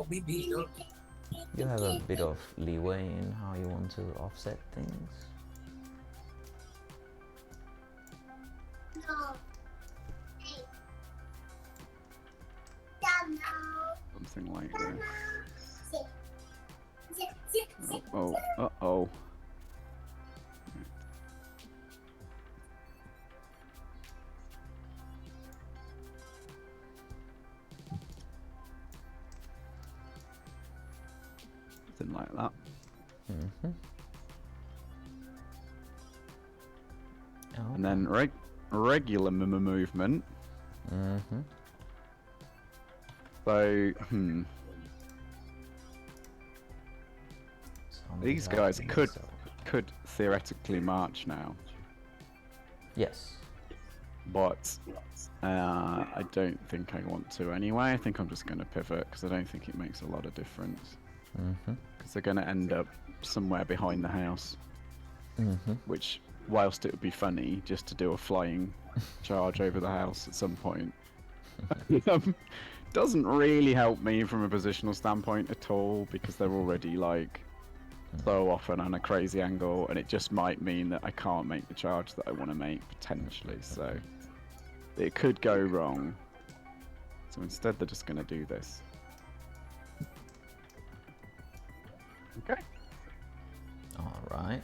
baby. No. You have a bit of leeway in how you want to offset things. something like this. Uh-oh, uh-oh. Something like that. Mm-hmm. Oh. And then regular movement. Mm-hmm. So, these Zombies guys are could theoretically march now, Yes. but I don't think I want to anyway. I think I'm just going to pivot because I don't think it makes a lot of difference. Mm-hmm. Because they're going to end up somewhere behind the house, Mm-hmm. which, whilst it would be funny just to do a flying charge over the house at some point, doesn't really help me from a positional standpoint at all, because they're already like so often on a crazy angle, and it just might mean that I can't make the charge that I want to make potentially. So it could go wrong. So instead, they're just going to do this. Okay. All right.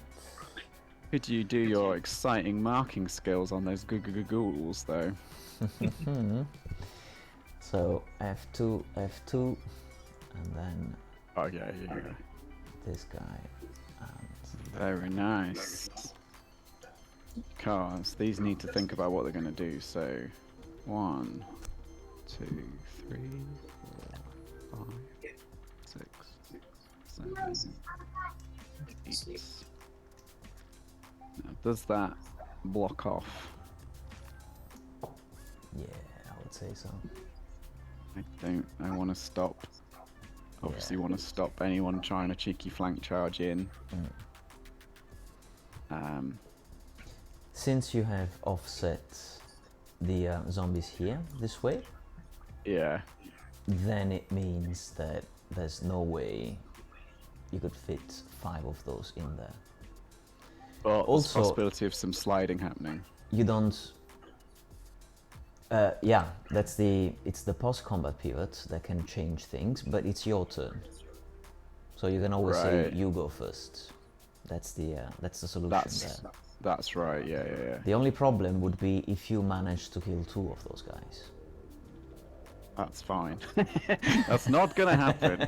Could you do your exciting marking skills on those ghouls though? So F2, F2, and then Oh yeah, yeah. this guy. And Very nice. Because these need to think about what they're going to do. So, 1, 2, 3, 4, 5, 6, 7, 8. Now, does that block off? yeah, I would say so. I want to stop. Obviously, want to stop anyone trying a cheeky flank charge in. Since you have offset the zombies here this way, Yeah. then it means that there's no way you could fit 5 of those in there. But Also- also, possibility of some sliding happening. You don't. Yeah, it's the post-combat pivot that can change things, but it's your turn. So you can always say Right. you go first. That's the solution there. That's right. Yeah, yeah, yeah. The only problem would be if you manage to kill 2 of those guys. That's fine. That's not gonna happen.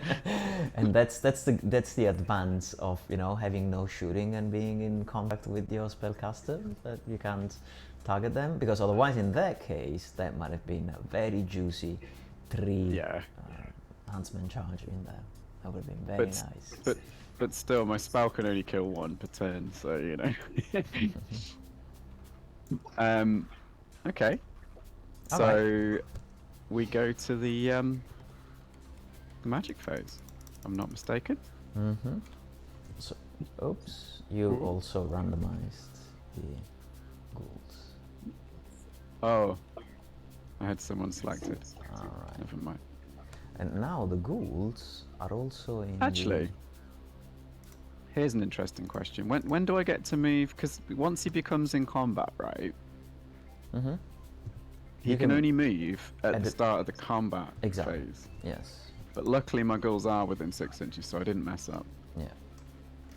And that's the advance of, you know, having no shooting and being in contact with your spellcaster, that you can't target them, because otherwise in that case that might have been a very juicy 3 Yeah. huntsman charge in there. That would have been very nice. But still, my spell can only kill 1 per turn, so you know. Okay. So we go to the magic phase. If I'm not mistaken. Mm-hmm. So, oops, you also randomized the ghouls. Oh, I had someone selected. Alright. Never mind. And now the ghouls are also in Actually, here's an interesting question. When do I get to move? Because once he becomes in combat, right? Mm-hmm. He can only move at the start of the combat phase. Yes. But luckily my ghouls are within 6 inches, so I didn't mess up. Yeah.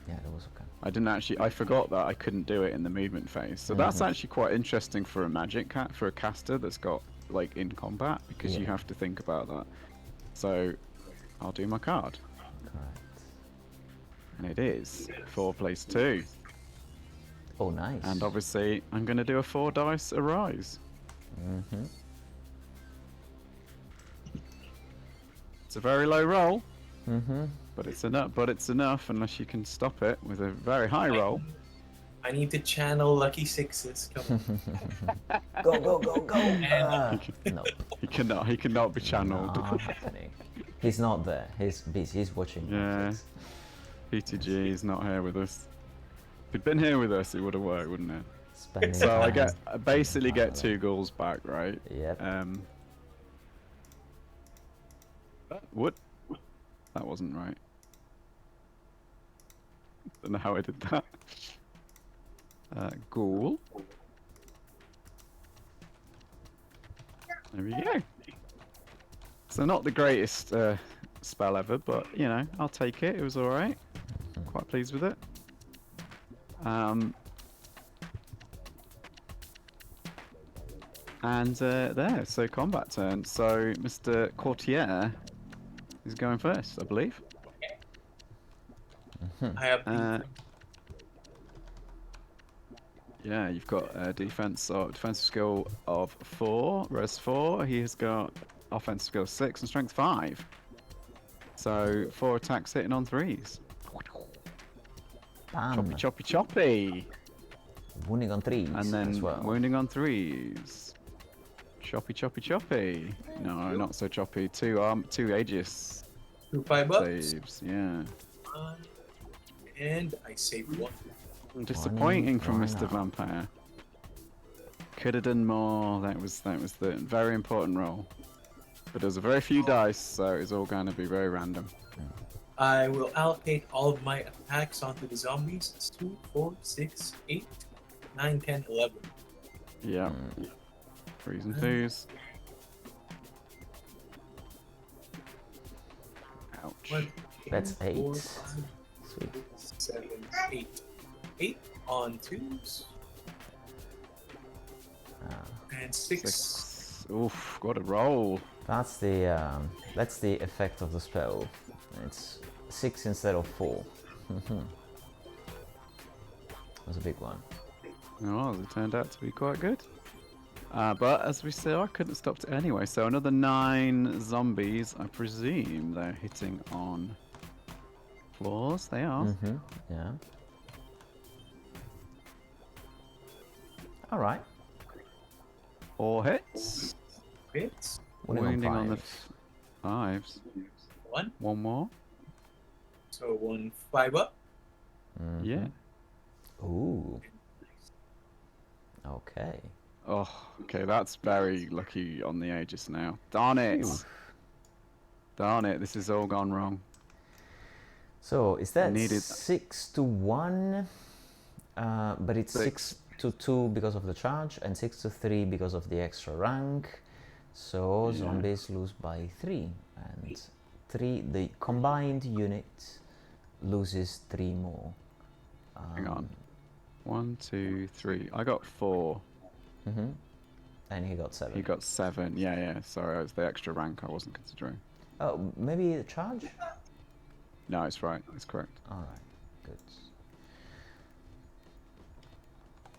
Yeah, that was okay. I didn't actually. I forgot that I couldn't do it in the movement phase. So that's actually quite interesting for a magic for a caster that's got like in combat, because you have to think about that. So I'll do my card. Correct. And it is 4 place 2. Oh, nice. And obviously I'm going to do a 4 dice arise. Mm-hmm. It's a very low roll. Mm-hmm. But it's enough. But it's enough unless you can stop it with a very high roll. I need to channel lucky 6s. Come on. Go. No. He cannot be channeled. Not happening. He's not there. He's busy. He's watching Yeah. Netflix. PTG is not here with us. If he'd been here with us, it would have worked, wouldn't it? Spending So I time. basically get 2 ghouls back, right? Yep. What? That wasn't right. Don't know how I did that. Ghoul. There we go. So not the greatest spell ever, but you know, I'll take it. It was all right. Quite pleased with it. And there, so combat turn. So Mr. Courtier is going first, I believe. I have Yeah, you've got a defensive skill of 4, res 4. He has got offensive skill 6 and strength 5. So 4 attacks hitting on 3s. Bam. Choppy. Wounding on 3s And then as well. wounding on 3s. Choppy. No, not so choppy. 2 Aegis 2 5-ups. saves. Yeah. And I saved 1. Disappointing from Why Mr. not? Vampire. Could have done more. That was the very important roll. But there's a very few dice, so it's all going to be very random. I will allocate all of my attacks onto the zombies. It's 2, 4, 6, 8, 9, 10, 11. Yeah. 3s and 2s. Ouch. 1, That's 8. 4, Sweet. 7, 8. 8 on 2s. And 6. Oof, got a roll. That's the effect of the spell. It's 6 instead of 4. That's a big one. Oh, it turned out to be quite good. But as we said, I couldn't stop it anyway. So another 9 zombies. I presume they're hitting on floors. They are. Mm-hmm. Yeah. All right. 4 hits. Hits. Wounding on the 5s. 5s. 1. 1 more. So 1 5-up. Mhm. Yeah. Ooh. Okay. Oh, okay. That's very lucky on the Aegis now. Darn it. Ooh. Darn it. This has all gone wrong. So is that Needed- 6 to 1? But it's 6 to 2 because of the charge, and 6 to 3 because of the extra rank. So zombies lose by 3, and the combined unit loses 3 more. Hang on. 1, 2, 3. I got 4. Mm-hmm. And he got 7. He got 7. Yeah, yeah. Sorry, it's the extra rank I wasn't considering. Oh, maybe a charge? No, it's right. It's correct. Alright, good.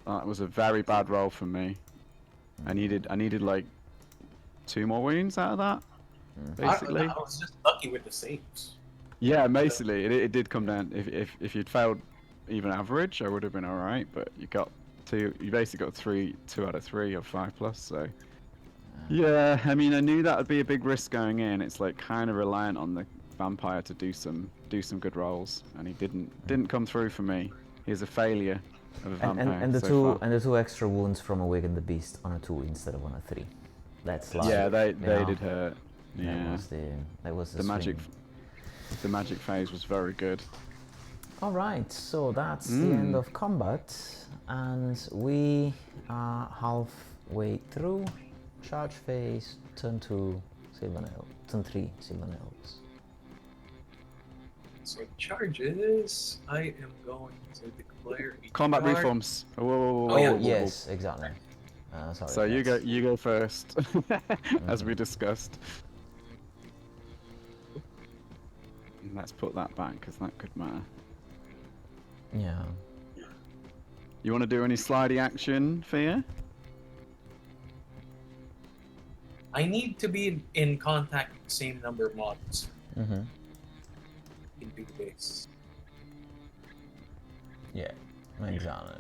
That was a very bad roll for me. I needed like 2 more wounds out of that, basically. I was just lucky with the saves. Yeah, basically, it did come down. If you'd failed even average, I would have been all right. But you got 2. You basically got 2 out of 3 of 5+. So yeah, I mean, I knew that would be a big risk going in. It's like kind of reliant on the vampire to do some good rolls, and he didn't come through for me. He's a failure of a vampire. And the so far. and the 2 extra wounds from Awaken the Beast on a 2 instead of on a 3. That's like, Yeah, they you know, did hurt. Yeah, that was the magic. The magic phase was very good. All right, so that's the end of combat, and we are halfway through. Charge phase, turn 2, Sylvan Elves, turn 3, Sylvan Elves. So charges, I am going to declare a Combat charge. reforms. Whoa, Oh, yeah. Yes, exactly. Sorry. So you go first, as we discussed. Let's put that back because that could matter. Yeah. You want to do any slidey action, Fia? I need to be in contact with the same number of models Mm-hmm. into the base. Yeah, exactly.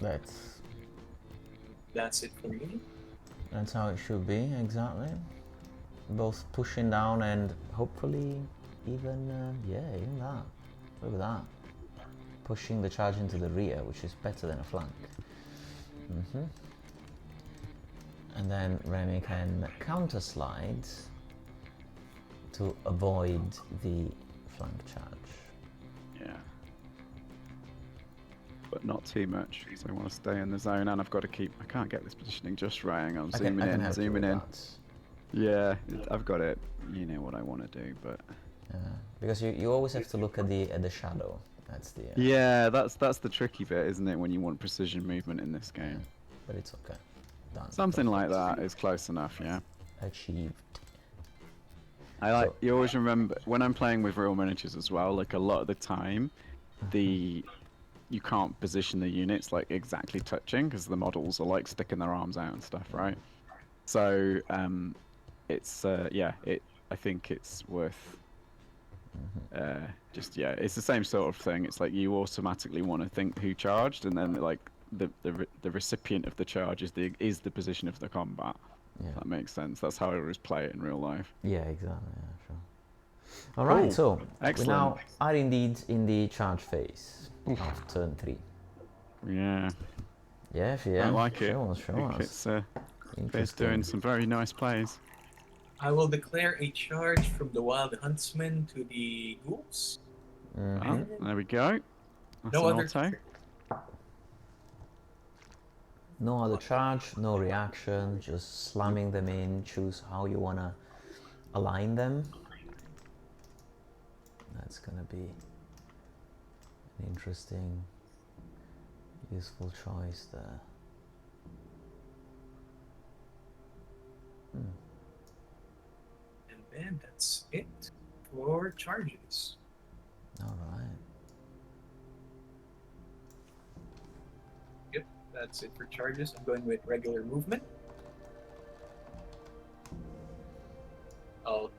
That's it for me. That's how it should be, exactly. Both pushing down and hopefully even that. Look at that. Pushing the charge into the rear, which is better than a flank. And then Remy can counter slide to avoid the flank charge. Yeah. But not too much, so I want to stay in the zone, and I've got to keep. I can't get this positioning just right. Hang on, zooming in, zooming in. Yeah, I've got it. You know what I want to do, but because you always have to look at the shadow. That's the yeah, that's the tricky bit, isn't it? When you want precision movement in this game. But it's okay. Done. Something like that is close enough, yeah. Achieved. You always remember when I'm playing with real miniatures as well. Like a lot of the time, you can't position the units like exactly touching because the models are like sticking their arms out and stuff, right? So it's I think it's worth it's the same sort of thing. It's like you automatically want to think who charged, and then like the recipient of the charge is the position of the combat. Yeah. If that makes sense. That's how I always play it in real life. Yeah, exactly. Yeah, sure. All right, so we now are indeed in the charge phase of turn 3. Yeah. Yeah, I like it. Show us. us. It's doing some very nice plays. I will declare a charge from the Wild Huntsman to the ghouls. Oh, there we go. That's No an other. auto. No other charge, no reaction, just slamming them in. Choose how you want to align them. That's going to be an interesting, useful choice there. And then that's it for charges. All right. Yep, that's it for charges. I'm going with regular movement. I'll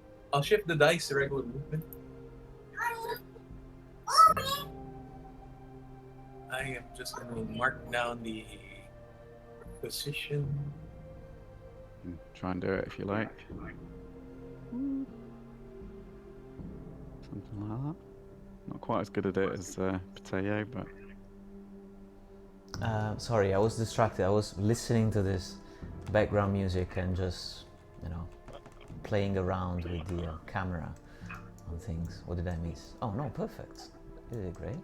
shift the dice to regular movement. I am just going to mark down the position. Try and do it if you like. Something like that. Not quite as good at it as Potato, but... Sorry, I was distracted. I was listening to this background music and just, playing around with the camera on things. What did I miss? Oh no, perfect. You did great.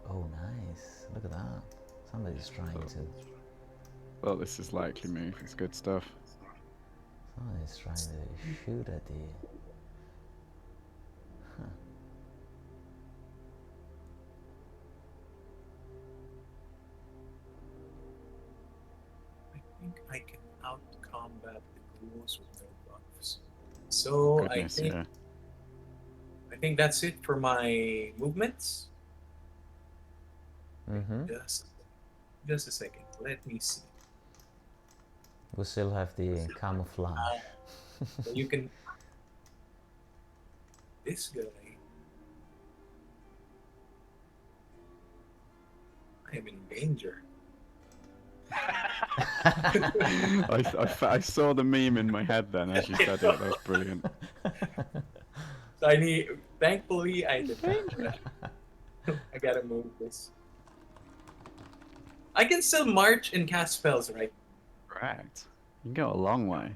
Oh, nice. Look at that. Somebody's trying to... Well, this is likely move. It's good stuff. Somebody's trying to shoot at the heroes with no buffs. So Goodness, yeah. I think that's it for my movements. Mm-hmm. Just a second. Let me see. We still have the camouflage. So you can. This guy. I am in danger. I saw the meme in my head then as you said it. That was brilliant. So thankfully, I did not. I gotta move this. I can still march and cast spells, right? Correct. You can go a long way.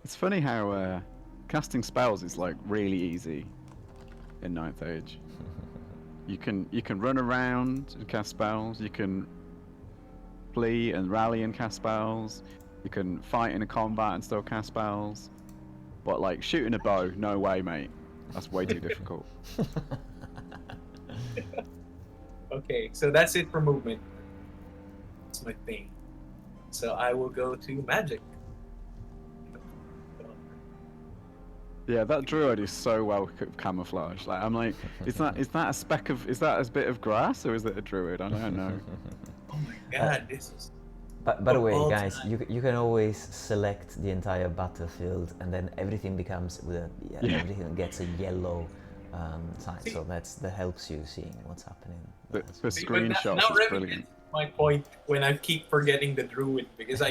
It's funny how casting spells is like really easy in Ninth Age. You can run around and cast spells. You can flee and rally and cast spells. You can fight in a combat and still cast spells. But like shooting a bow, no way, mate. That's way too difficult. Okay, so that's it for movement. That's my thing. So I will go to magic. Yeah, that druid is so well camouflaged. Like I'm like, is that a bit of grass or is it a druid? I don't know. Oh my god, this is. By the way, all guys, time. you can always select the entire battlefield, and then everything becomes everything gets a yellow sign. So that helps you seeing what's happening. The screenshots now is Remy brilliant. gets my point when I keep forgetting the druid because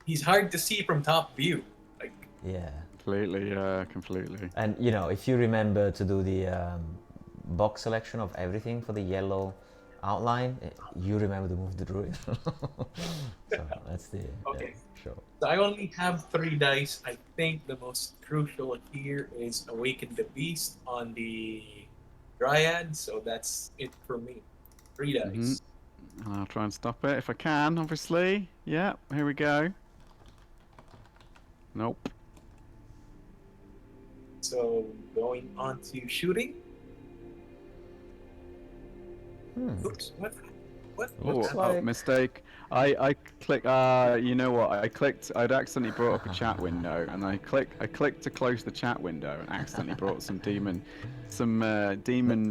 he's hard to see from top view. Like Yeah. Completely, completely. And if you remember to do the box selection of everything for the yellow outline, you remember to move the druid. So that's the okay. sure. So I only have 3 dice. I think the most crucial here is Awaken the Beast on the Dryad. So that's it for me. 3 dice. I'll try and stop it if I can, obviously. Yeah, here we go. Nope. So going on to shooting. Oops, what? Looks happened? like Mistake. I click. You know what? I'd accidentally brought up a chat window, and I clicked to close the chat window, and accidentally brought some demon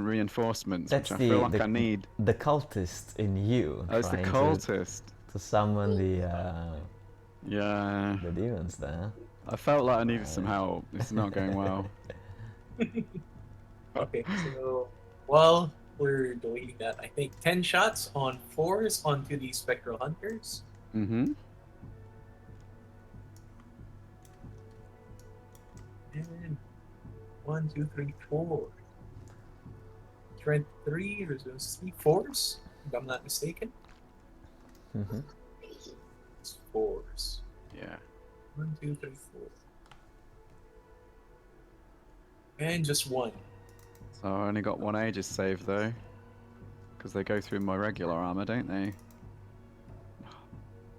reinforcements, that's which I feel like I need. the cultist in you. Oh, it's the trying cultist. to summon the Yeah. the demons there. I felt like I needed some help. This is not going well. Okay, so while we're deleting that, I think 10 shots on 4s onto the Spectral Hunters. Mm-hmm. And 1, 2, 3, 4. Trent 3, there's those 3 4s, if I'm not mistaken. It's 4s. Yeah. 1, 2, 3, 4. And just 1. So I only got 1 Aegis save though, because they go through my regular armor, don't they?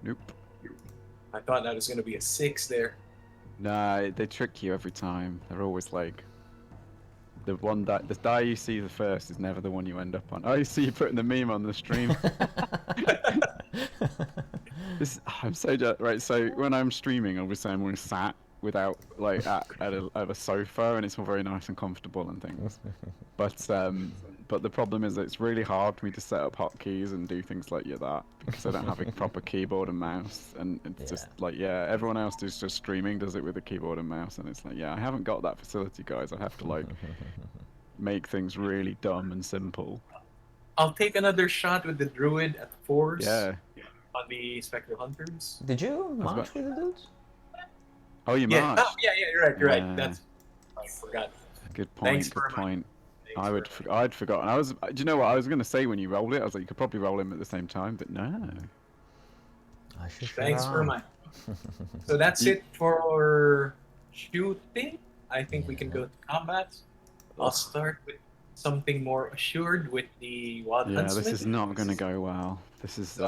Nope. I thought that was going to be a 6 there. Nah, they trick you every time. They're always like, the die you see the first is never the one you end up on. Oh, you see you putting the meme on the stream. I'm so right. So when I'm streaming, obviously I'm always sat without like at a sofa, and it's all very nice and comfortable and things. But the problem is that it's really hard for me to set up hotkeys and do things like that because I don't have a proper keyboard and mouse, and it's just like everyone else who's just streaming does it with a keyboard and mouse, and it's like I haven't got that facility, guys. I have to like make things really dumb and simple. I'll take another shot with the druid at 4s. Yeah. On the Spectral Hunters. Did you march with the dudes? Oh, you Yeah. marched. Oh, yeah, you're right. You're right. That's I forgot. Good point. Thanks good point. Thanks I'd forgotten. Do you know what I was going to say when you rolled it? I was like, you could probably roll him at the same time, but no. Thanks for my. So that's it for shooting. I think we can go to combat. I'll start with something more assured with the Wild Huntsman. This is not going to go well. This is. So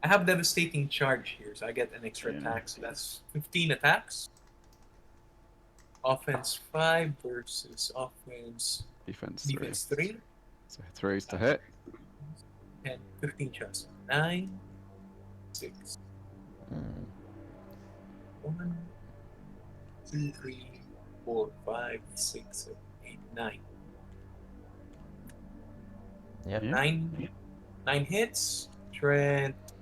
I have Devastating Charge here, so I get an extra attack. So that's 15 attacks. Offense 5 versus offense. Defense 3. So 3's to hit. And 15 shots. 9, 6. 1, 2, 3, 4, 5, 6, 7, 8, 9. Yep. Yeah. 9 hits. Strength.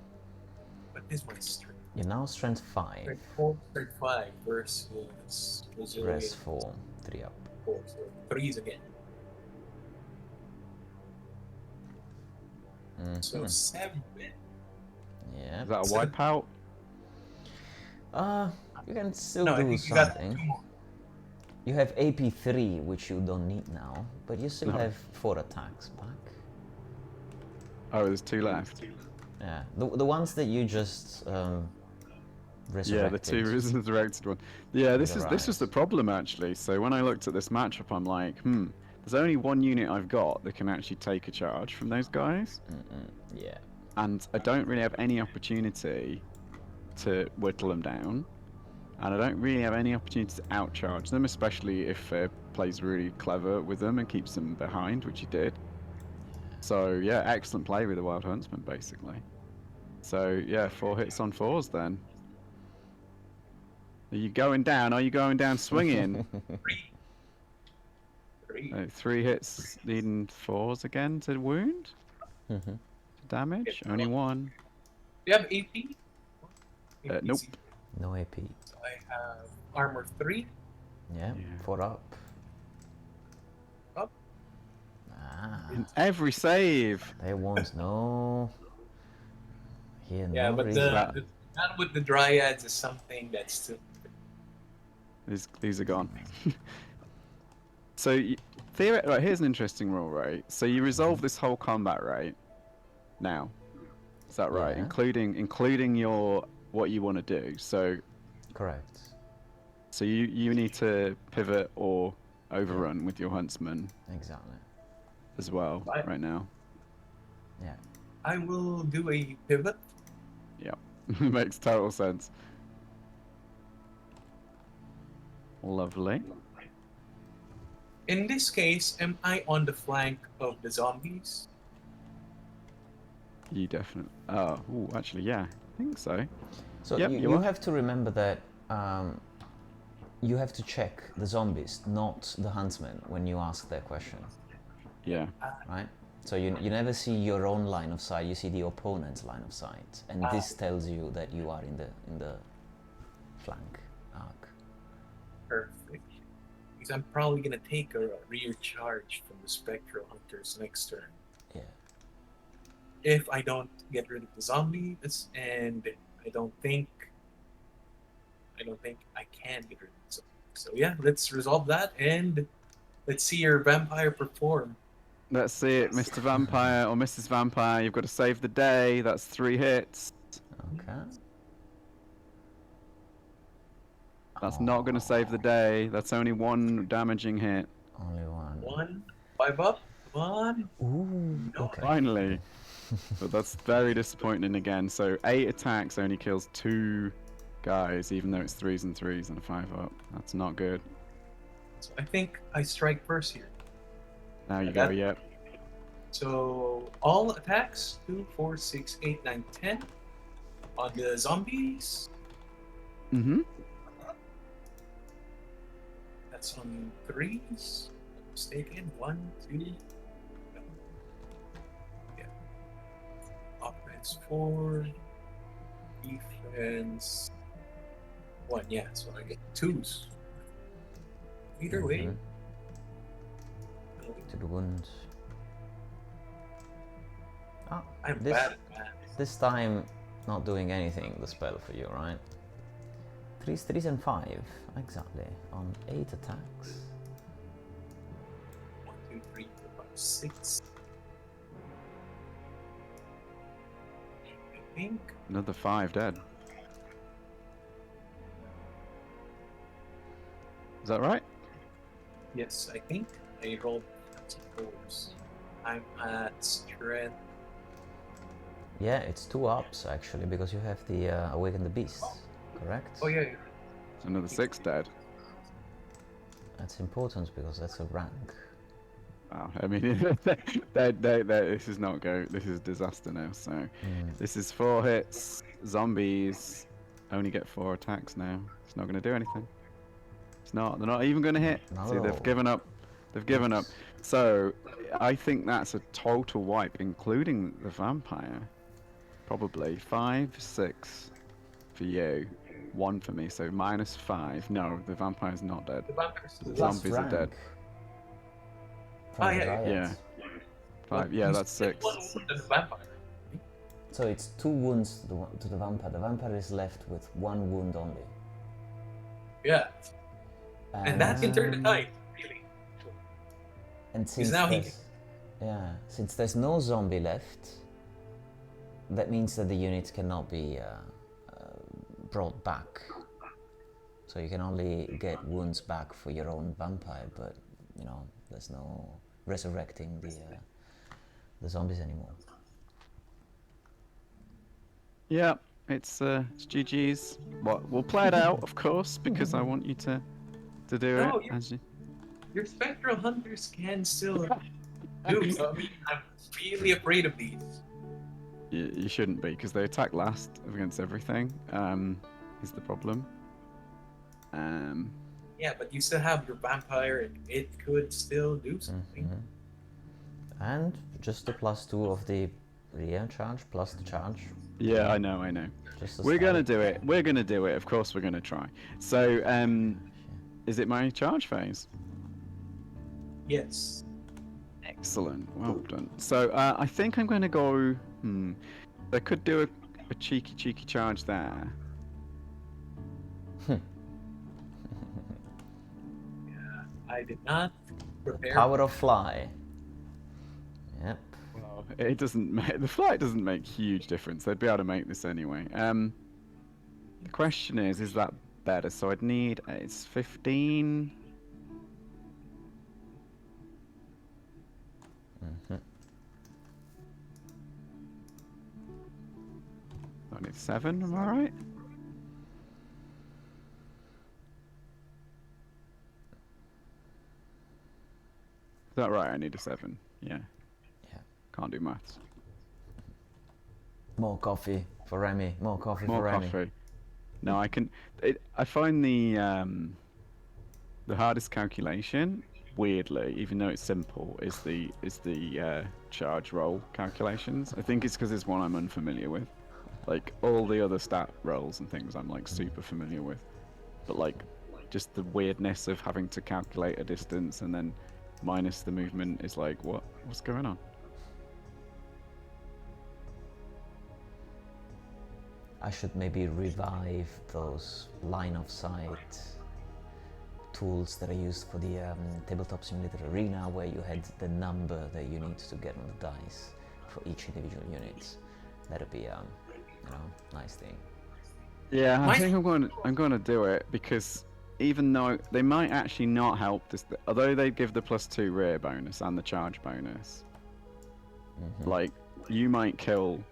What is my strength? You're now strength 5. Strength 4, strength 5 versus Rest resilience 4. 3 up. 4. So 3s again. So 7. Yeah. Is that a Seven. wipeout? You can still No, I do think you got something. 2 more. You have AP 3, which you don't need now, but you still No. have 4 attacks back. Oh, there's 2 left. Yeah, the ones that you just resurrected. Yeah, the 2 resurrected one. Yeah, With this was the Arise. problem actually. So when I looked at this matchup, I'm like, there's only one unit I've got that can actually take a charge from those guys, Yeah. and I don't really have any opportunity to whittle them down, and I don't really have any opportunity to outcharge them, especially if plays really clever with them and keeps them behind, which he did. So yeah, excellent play with the Wild Huntsman, basically. So yeah, 4 hits on 4s then. Are you going down? Are you going down swinging? 3. 3 hits, leading 4s again to wound? Mm-hmm. Damage? Yeah, Only 1. Do you have AP? Nope. No AP. So I have armor 3. Yeah, Yeah. 4 up. Up. In every save! They won't know. Here, Yeah, no but reason. the that with the dryads is something that's still. These are gone. So, right, here's an interesting rule, right? So you resolve this whole combat, right? Now. Is that right? Yeah. Including your what you want to do. So Correct. So you need to pivot or overrun with your huntsman Exactly. as well right now. Yeah. I will do a pivot. Yeah, makes total sense. Lovely. In this case, am I on the flank of the zombies? You definitely. Oh, ooh, actually, yeah, I think so. So Yep, you are. have to remember that you have to check the zombies, not the huntsmen, when you ask their question. Yeah. Right? So you never see your own line of sight, you see the opponent's line of sight. And this tells you that you are in the flank arc. Perfect. Because I'm probably going to take a rear charge from the Spectral Hunters next turn. Yeah. If I don't get rid of the zombies, and I don't think I can get rid of the zombies. So yeah, let's resolve that, and let's see your vampire perform. Let's see it, Mr. Vampire or Mrs. Vampire. You've got to save the day. That's 3 hits. Okay. That's not going to save the day. That's only 1 damaging hit. Only 1. 1, 5 up. Come on. Ooh, No. okay. Finally. But that's very disappointing again. So 8 attacks only kills 2 guys, even though it's 3s and 3s and a 5 up. That's not good. So I think I strike first here. Now you go, yep. So all attacks 2, 4, 6, 8, 9, 10 on the zombies. Mm-hmm. That's on 3s. Mistaken. 1, 2. Yeah. Offense 4. Defense 1. Yeah, so I get 2s. Either way. To the wound. Ah, I'm this, bad at math. this time not doing anything, the spell for you, right? 3s, 3s and 5, exactly, on 8 attacks. 1, 2, 3, 4, 5, 6. I think. Another 5 dead. Is that right? Yes, I think I rolled 4s. I'm at strength. Yeah, it's 2 ups actually, because you have the Awaken the Beast, correct? Oh yeah. It's another 6 dead. That's important because that's a rank. Wow, I mean, this is not go. This is disaster now. So, this is 4 hits, zombies, only get 4 attacks now. It's not going to do anything. It's not. They're not even going to hit. Not See, at they've all. given up. They've given up. So I think that's a total wipe, including the vampire. Probably 5, 6 for you, 1 for me. So -5. No, the vampire's not dead. The vampires. The Plus zombies are rank dead. from Oh, the yeah, dryads. Yeah. 5. Yeah, that's 6. One wound and the vampire. So it's 2 wounds to the vampire. The vampire is left with 1 wound only. Yeah, and that can turn the tide, really. And since now he- since there's no zombie left, that means that the units cannot be brought back. So you can only get wounds back for your own vampire, but you know there's no resurrecting the zombies anymore. Yeah, it's GG's. We'll play it out, of course, because I want you to do No, it. As you... Your spectral hunters can still do. So, I mean, I'm really afraid of these. You shouldn't be, because they attack last against everything. Is the problem. Yeah, but you still have your vampire, and it could still do something. And just the +2 of the rear charge plus the charge. Yeah, I know. Just the We're gonna style. do it. We're gonna do it. Of course, we're gonna try. So, is it my charge phase? Yes. Excellent. Well done. So, I think I'm gonna go. I could do a cheeky charge there. I did not prepare. Power of fly. Yep. Well, it doesn't. The flight doesn't make huge difference. They'd be able to make this anyway. The question is that better? So I'd need. It's 15. I need 7. Am I right? Is that right? I need a 7. Yeah. Yeah. Can't do maths. More coffee for Remy. More coffee More for Remy. coffee. No, I can. I find the hardest calculation, weirdly, even though it's simple, is the charge roll calculations. I think it's because it's one I'm unfamiliar with. Like all the other stat rolls and things, I'm like super familiar with, but like just the weirdness of having to calculate a distance and then minus the movement is like, what's going on? I should maybe revive those line of sight tools that I used for the Tabletop Simulator Arena, where you had the number that you need to get on the dice for each individual unit. That'd be nice thing. Yeah, I think I'm going to do it because even though they might actually not help this, although they give the +2 rear bonus and the charge bonus, like you might kill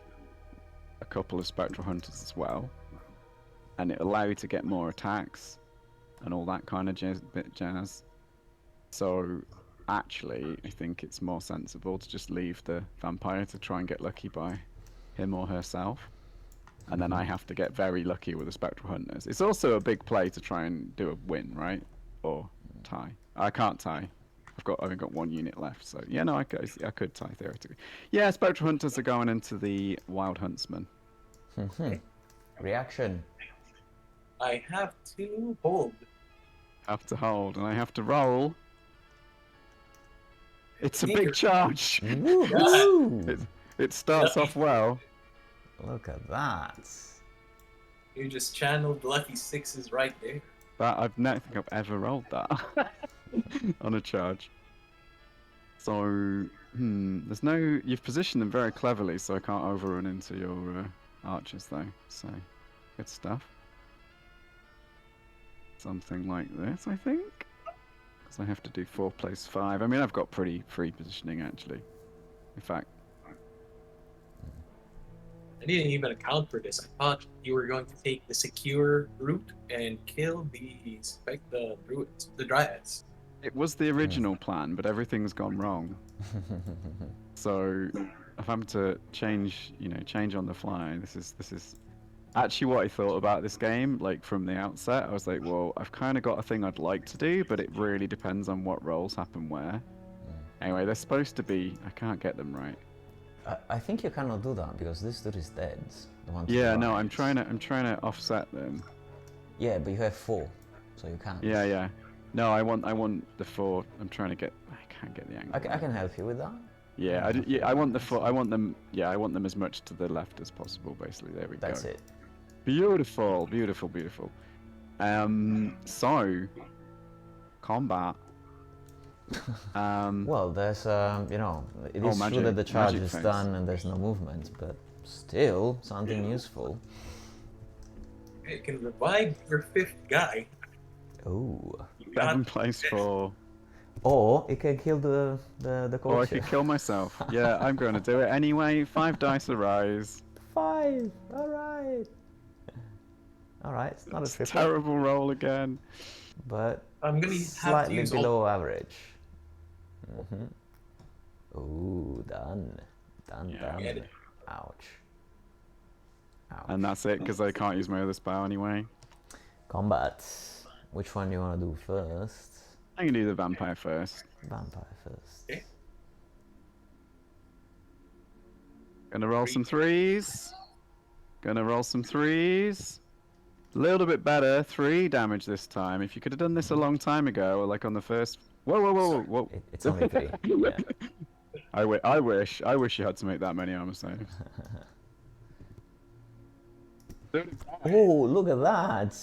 a couple of spectral hunters as well, and it allow you to get more attacks and all that kind of jazz. So actually, I think it's more sensible to just leave the vampire to try and get lucky by him or herself. And then I have to get very lucky with the spectral hunters. It's also a big play to try and do a win, right? Or tie. I can't tie. I've only got 1 unit left, so yeah, no, I could tie theoretically. Yeah, spectral hunters are going into the wild huntsman. Reaction. I have to hold. Have to hold, and I have to roll. It's a big charge. Woohoo! It starts off well. Look at that. You just channeled lucky 6s right there. That I don't think I've ever rolled that on a charge. So, there's no. You've positioned them very cleverly, so I can't overrun into your archers, though. So, good stuff. Something like this, I think. Because I have to do 4 + 5. I mean, I've got pretty free positioning actually. In fact. I didn't even account for this. I thought you were going to take the secure route and kill the druids, the dryads. It was the original plan, but everything's gone wrong. So, if I'm to change on the fly, this is actually what I thought about this game, like from the outset, I was like, well, I've kind of got a thing I'd like to do, but it really depends on what roles happen where. Anyway, they're supposed to be. I can't get them right. I think you cannot do that because this dude is dead. The one to the Yeah, right. no, I'm trying to offset them. Yeah, but you have 4, so you can't. Yeah, yeah. No, I want the 4. I'm trying to get. I can't get the angle. I can help you with that. Yeah, I want the 4. I want them. Yeah, I want them as much to the left as possible. Basically, there we go. That's it. Beautiful, beautiful, beautiful. So combat. Well, there's you know, it is magic- true that the charge magic is phase. done and there's no movement, but still something useful. It can revive your 5th guy. Oh. 7 plays 4. Or it can kill the Or I culture. could kill myself. Yeah, I'm going to do it anyway. 5 dice arise. 5. All right. All right. It's not a triple, Terrible roll again. but I'm gonna have to slightly use below average. Ooh, done. Done. Yeah. Done. Get it. Ouch. Ouch. And that's it, because I can't use my other spell anyway. Combat. Which one do you want to do first? I can do the vampire first. Vampire first. Okay. Gonna roll some 3s. Gonna roll some 3s. A little bit better. 3 damage this time. If you could have done this a long time ago, or like on the first... Whoa, whoa, whoa, whoa. It's only 3. Yeah. I wish you had to make that many armor saves. Oh, look at that!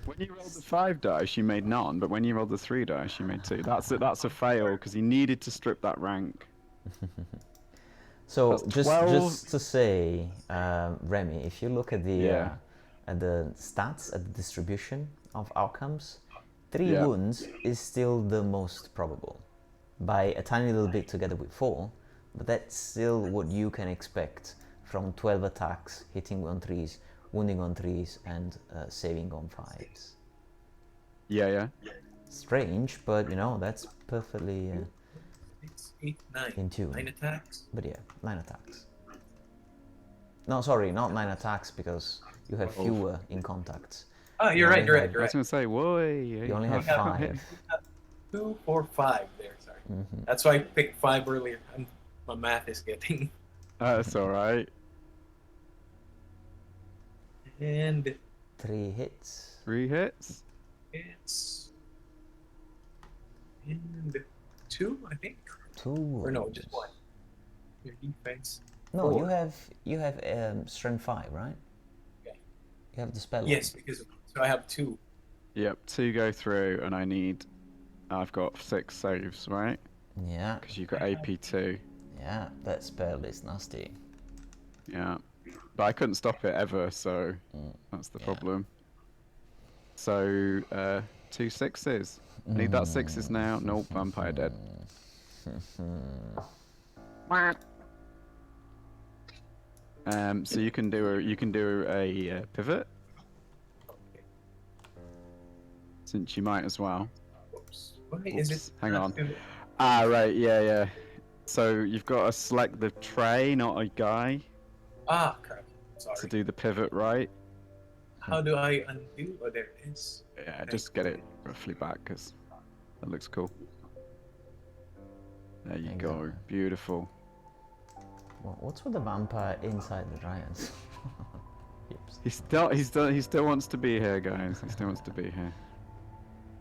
When you rolled the 5 dice, you made none, but when you rolled the 3 dice, you made 2. That's a fail, because he needed to strip that rank. So That's just 12. to say, Remy, if you look at the Yeah. stats, at the distribution of outcomes, 3 Yeah. wounds is still the most probable, by a tiny little bit together with 4, but that's still what you can expect from 12 attacks, hitting on 3s, wounding on 3s, and saving on 5s. Yeah, yeah. Strange, but you know, that's perfectly 6, 8, 9. in tune. 9 attacks. But yeah, 9 attacks. No, sorry, not 9 attacks because you have fewer in contacts. Oh, you're right. You're right. You're I was right. gonna say, whoa. You only have Yeah. 5. 2, 4, 5 there. Sorry. Mm-hmm. That's why I picked 5 earlier. My math is getting. That's alright. And 3 hits. 3 hits. it's. And 2, I think. 2 Or no, wounds. just 1. Your defense. No, 4. you have strength 5, right? Yeah. You have the spell. Yes, because so I have 2. Yep, 2 go through, and I've got 6 saves, right? One. Yeah, Because you've got AP2. yeah, that spell is nasty. Yeah. But I couldn't stop it ever, so that's the Yeah. problem. So, 2 6s. Need that 6s now. Nope, vampire dead. So you can do a pivot, since you might as well. Oops. Why is Oops, it? hang on. Ah, right, yeah, yeah. So you've got to select the tray, not a guy, Ah, crap. Sorry. to do the pivot right. How do I undo? Oh, there it is. Yeah, just get it roughly back, because that looks cool. There you go. Beautiful. Well, what's with the vampire inside the giants? Yips. He still wants to be here, guys. He still wants to be here.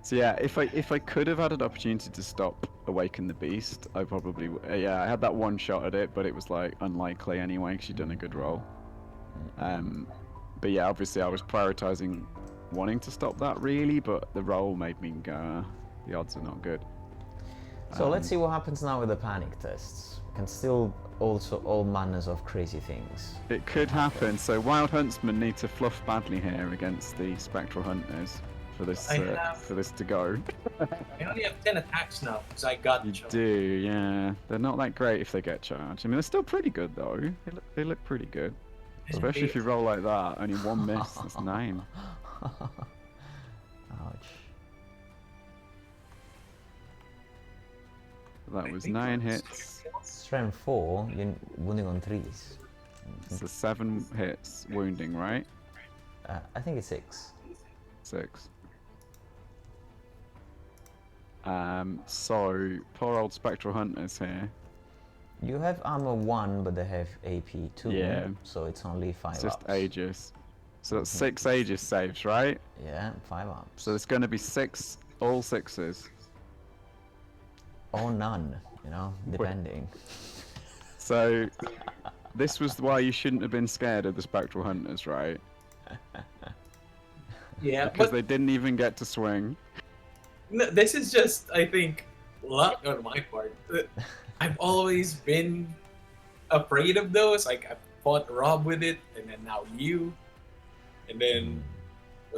So yeah, if I could have had an opportunity to stop Awaken the Beast, I probably yeah, I had that one shot at it, but it was like unlikely anyway, because you'd done a good roll. But yeah, obviously I was prioritizing wanting to stop that really, but the roll made me go, the odds are not good. So let's see what happens now with the panic tests. We can still also all manners of crazy things. It could happen. So Wild Huntsmen need to fluff badly here against the Spectral Hunters for this to go. I only have 10 attacks now because I got You the do, yeah. They're not that great if they get charged. I mean, they're still pretty good though. They look pretty good. Especially if you roll like that, only 1 miss, that's 9. Ouch. That was 9 hits. Strength 4, you're wounding on 3s. So 7 hits, wounding, right? I think it's 6. 6. So poor old Spectral Hunters here. You have armor 1, but they have AP 2. Yeah. So it's only 5 It's just ups. Aegis. So that's 6 Aegis saves, right? Yeah, 5 ups. So it's going to be 6, all 6s. Or none, depending. So this was why you shouldn't have been scared of the Spectral Hunters, right? Yeah, Because but they didn't even get to swing. no, this is just, I think, luck on my part. I've always been afraid of those. Like, I fought Rob with it, and then now you. And then,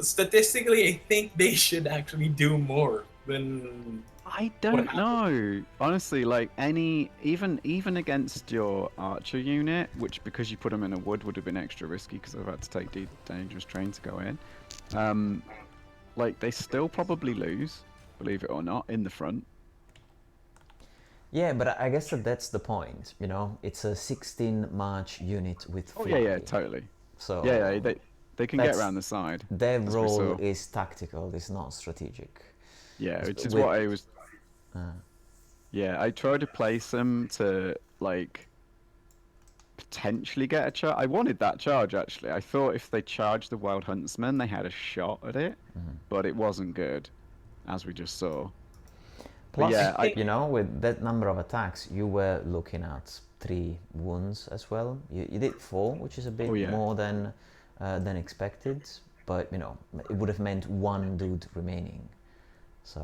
statistically, I think they should actually do more than... I don't know. Honestly, like even against your archer unit, which because you put them in a wood would have been extra risky because I've had to take dangerous terrain to go in. Like they still probably lose, believe it or not, in the front. Yeah, but I guess that's the point, It's a 16 march unit with fly. Oh yeah, totally. So Yeah, they can get around the side. Their as we role saw. is tactical, it's not strategic. Yeah, which is with- what I was. Yeah, I tried to place them to like potentially get a charge. I wanted that charge actually. I thought if they charged the Wild Huntsman, they had a shot at it, but it wasn't good, as we just saw. Plus, yeah, with that number of attacks, you were looking at 3 wounds as well. You did 4, which is a bit more than expected, but it would have meant 1 dude remaining. So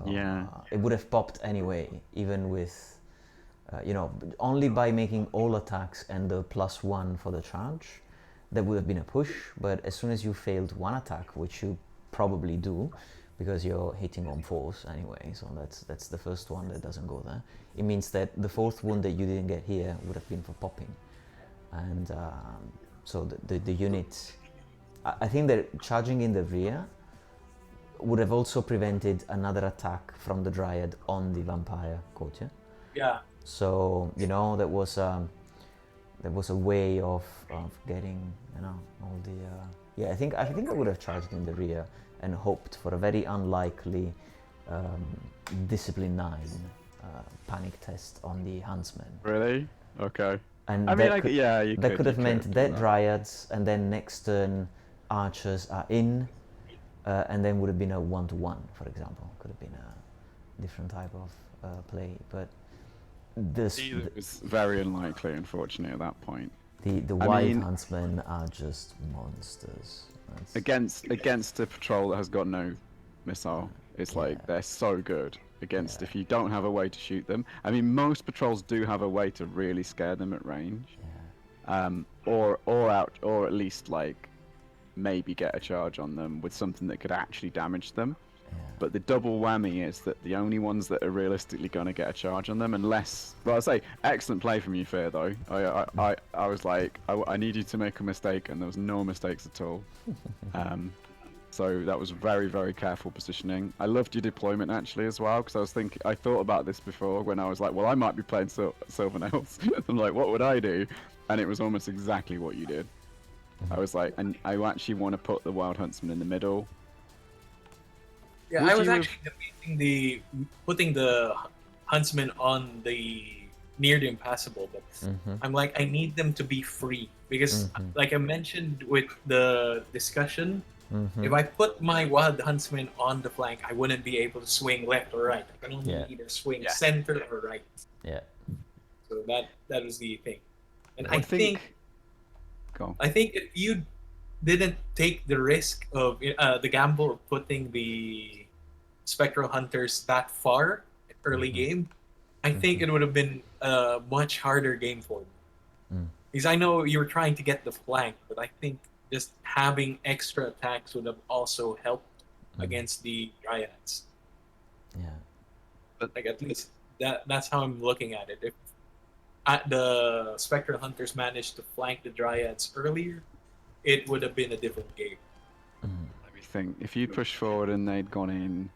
it would have popped anyway, even with, only by making all attacks and the +1 for the charge, there would have been a push. But as soon as you failed 1 attack, which you probably do, because you're hitting on 4s anyway, so that's the first one that doesn't go there. It means that the 4th wound that you didn't get here would have been for popping, and so the unit. I think that charging in the rear would have also prevented another attack from the Dryad on the Vampire courtier. Yeah. So there was a way of getting all the I think I would have charged in the rear and hoped for a very unlikely discipline 9 panic test on the Huntsman. Really? Okay. And I mean, that could have meant dead Dryads, and then next turn archers are in, and then would have been a 1-to-1, for example. Could have been a different type of play, but it was very unlikely, unfortunately, at that point. The Wild Huntsmen are just monsters. Against a patrol that has got no missile, it's like they're so good against if you don't have a way to shoot them. I mean, most patrols do have a way to really scare them at range, or at least like maybe get a charge on them with something that could actually damage them. But the double whammy is that the only ones that are realistically going to get a charge on them, unless, well, I say, excellent play from you, Fear, though. I was like, I need you to make a mistake, and there was no mistakes at all. So that was very, very careful positioning. I loved your deployment actually as well, because I thought about this before when I was like, well, I might be playing Sylvan Elves. I'm like, what would I do? And it was almost exactly what you did. I was like, and I actually want to put the Wild Huntsman in the middle. Yeah, I was actually debating putting the Huntsman on the near the impassable, but I'm like, I need them to be free because, like I mentioned with the discussion, if I put my Wild Huntsman on the flank, I wouldn't be able to swing left or right. I can only either swing center or right. Yeah. So that was the thing, and I think if you didn't take the risk of the gamble of putting the Spectral Hunters that far early game, I think it would have been a much harder game for me. Because I know you were trying to get the flank, but I think just having extra attacks would have also helped against the Dryads. Yeah. But like at least that's how I'm looking at it. If the Spectral Hunters managed to flank the Dryads earlier, it would have been a different game. Let me think. If you pushed forward and they'd gone in,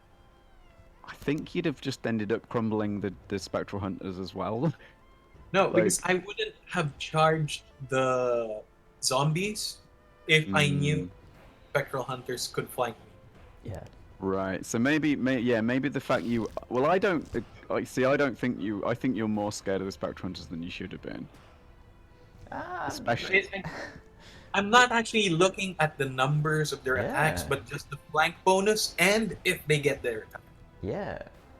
I think you'd have just ended up crumbling the Spectral Hunters as well. No, because I wouldn't have charged the zombies if I knew spectral hunters could flank me. Yeah. Right. So maybe the fact you. Well, I don't. I see. I don't think you. I think you're more scared of the spectral hunters than you should have been. Especially. I'm not actually looking at the numbers of their attacks, Yeah. but just the flank bonus and if they get their attack. Yeah.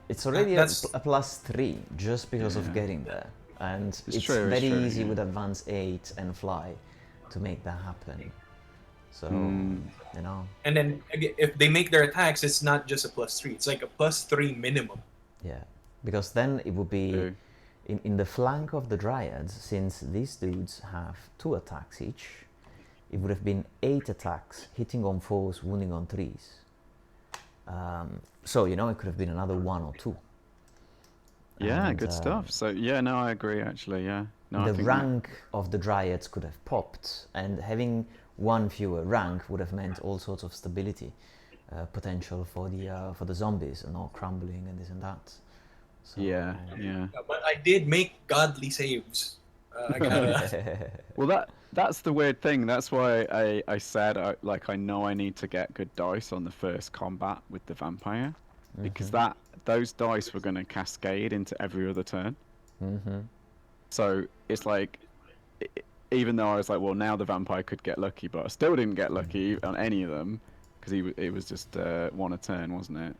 It's already That's- a +3 just because of Yeah. getting there. And it's true, very true, easy yeah. with advance 8 and fly to make that happen. So, you know, And then if they make their attacks, it's not just a +3. It's like a +3 minimum. yeah. Because then it would be True. in the flank of the Dryads, since these dudes have 2 attacks each, it would have been 8 attacks, hitting on 4s, wounding on 3s. So, you know, it could have been another 1 or 2. Yeah, And, good stuff. So yeah, no, I agree actually. Yeah. No, I the think rank of the Dryads could have popped, and having 1 fewer rank would have meant all sorts of stability potential for the zombies and all crumbling and this and that. So, Yeah. Yeah. But I did make godly saves. I gotta, Well, that's the weird thing. That's why I said I know I need to get good dice on the first combat with the vampire, because those dice were going to cascade into every other turn. So it's like, even though I was like, well, now the vampire could get lucky, but I still didn't get lucky on any of them because it was just 1 a turn, wasn't it?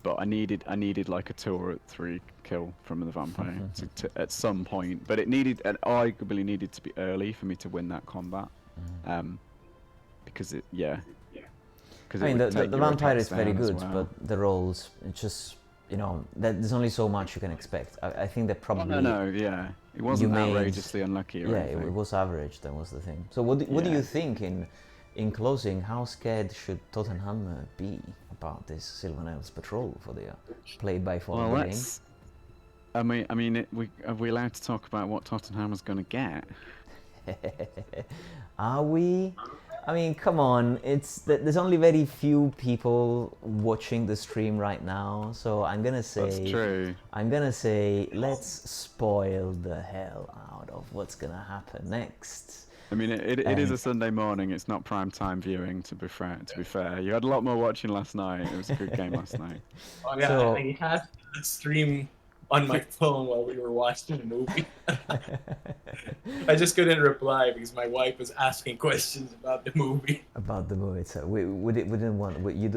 But I needed like a 2 or a 3 kill from the vampire to at some point. But it arguably needed to be early for me to win that combat, because it Because I mean, the vampire is very good, but the rolls, it's just, you know, there's only so much you can expect. I think that probably... Oh, no, yeah. It wasn't outrageously unlucky or anything. It was average, that was the thing. So what do you think, in closing, how scared should Tottenham be about this Sylvan Elves patrol for the play-by-fire game? Are we allowed to talk about what Tottenham is going to get? Are we? I mean, come on, there's only very few people watching the stream right now, so I'm gonna say... That's true. I'm gonna say, let's spoil the hell out of what's gonna happen next. I mean, it is a Sunday morning. It's not prime time viewing. To be fair, you had a lot more watching last night. It was a good game last night. Oh yeah, So- I had the stream on my phone while we were watching the movie. I just couldn't reply because my wife was asking questions about the movie. About the movie, so we didn't want you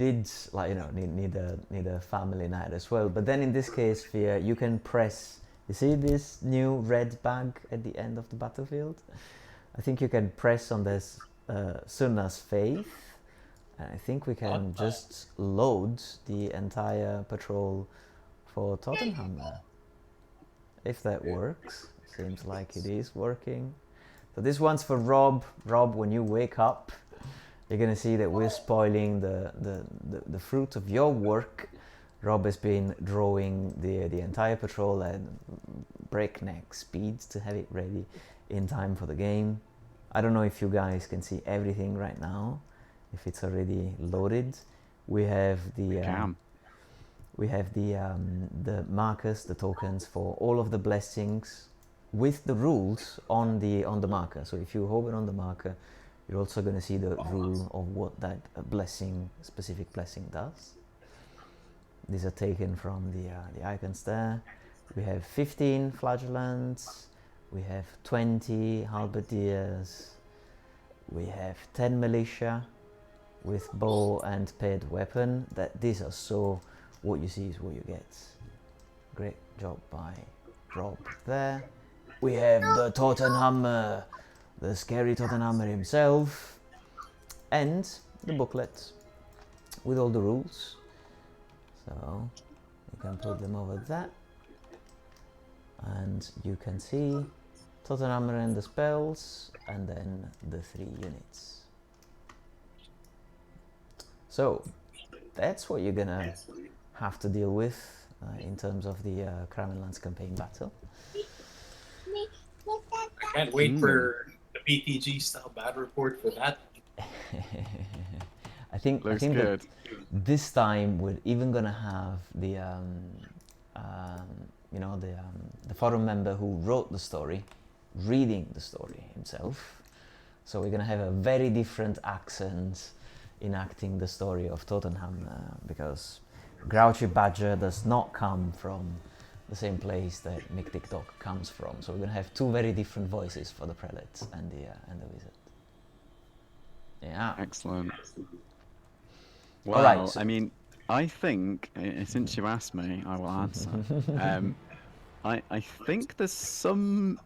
did like, you know, need a family night as well. But then in this case, Fear, you can press. You see this new red bag at the end of the battlefield? I think you can press on this Sunna's Faith, and I think we can just load the entire patrol for Tottenham there. If that works. Seems like it is working. So this one's for Rob. Rob, when you wake up, you're gonna see that we're spoiling the fruit of your work. Rob has been drawing the entire patrol at breakneck speeds to have it ready in time for the game. I don't know if you guys can see everything right now, if it's already loaded. We have the markers, the tokens for all of the blessings, with the rules on the marker. So if you hover on the marker, you're also going to see the rule of what that specific blessing does. These are taken from the icons there. We have 15 flagellants, we have 20 halberdiers, we have 10 militia with bow and paired weapon. These are so, what you see is what you get. Great job by Rob there. We have the Tottenhammer, the scary Tottenhammer himself, and the booklet with all the rules. So you can put them over there, and you can see Tottenhammer and the spells, and then the 3 units. So that's what you're gonna have to deal with in terms of the Cravenlands campaign battle. I can't wait for the PTG style bad report for that. I think Good. that this time we're even gonna have the the forum member who wrote the story reading the story himself. So we're gonna have a very different accent enacting the story of Tottenham because Grouchy Badger does not come from the same place that Mythic Dog comes from. So we're gonna have two very different voices for the prelates and the wizard. Yeah. Excellent. Well, All right, so I mean, I think since you asked me, I will answer. I think there's some.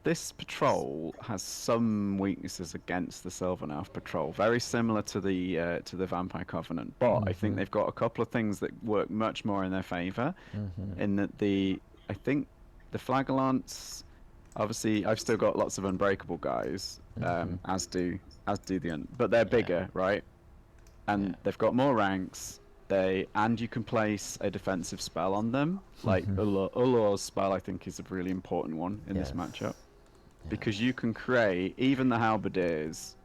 This patrol has some weaknesses against the Sylvan Elf patrol, very similar to the Vampire Covenant. But I think they've got a couple of things that work much more in their favour. In that I think the Flagellants, obviously, I've still got lots of unbreakable guys, as do but they're bigger, right? And they've got more ranks. And you can place a defensive spell on them, like Ulor's spell. I think is a really important one in this matchup, because you can create even the halberdiers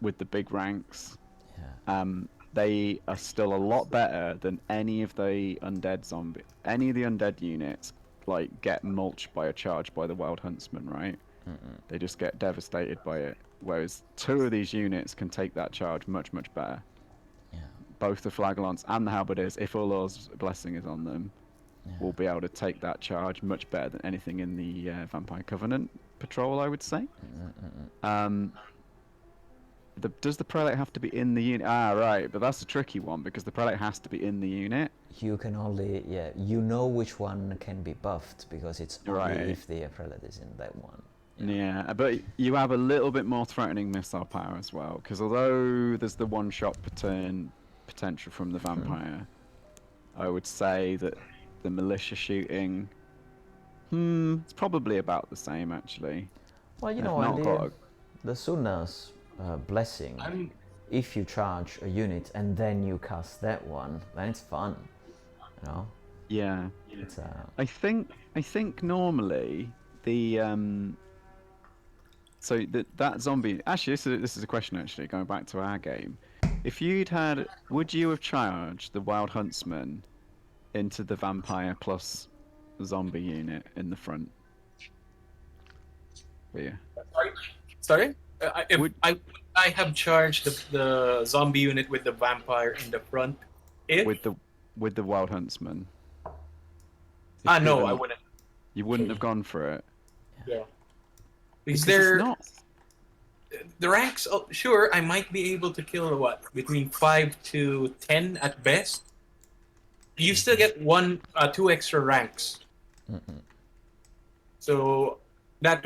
with the big ranks. They are still a lot better than any of the undead units. Like get mulched by a charge by the Wild Huntsman, right? They just get devastated by it. Whereas two of these units can take that charge much better. Both the Flagellants and the Halberdiers, if Ulor's blessing is on them, will be able to take that charge much better than anything in the Vampire Covenant patrol, I would say. Does the prelate have to be in the unit? Ah, right, but that's a tricky one because the prelate has to be in the unit. You can only, you know which one can be buffed because it's only if the prelate is in that one. Yeah, but you have a little bit more threatening missile power as well, because although there's the one-shot per turn potential from the vampire, I would say that the militia shooting, it's probably about the same actually. Well, you know, Andy, the Sunna's blessing, if you charge a unit and then you cast that one, then it's fun, you know? Yeah. It's, I think normally the so that zombie. Actually, this is a question. Actually, going back to our game, if would you have charged the Wild Huntsman into the vampire plus zombie unit in the front? Yeah. Sorry. I have charged the zombie unit with the vampire in the front. With the Wild Huntsman. No, I wouldn't. You wouldn't have gone for it. Yeah. Because it's not. The ranks, sure, I might be able to kill between 5 to 10 at best. You still get 2 extra ranks. So that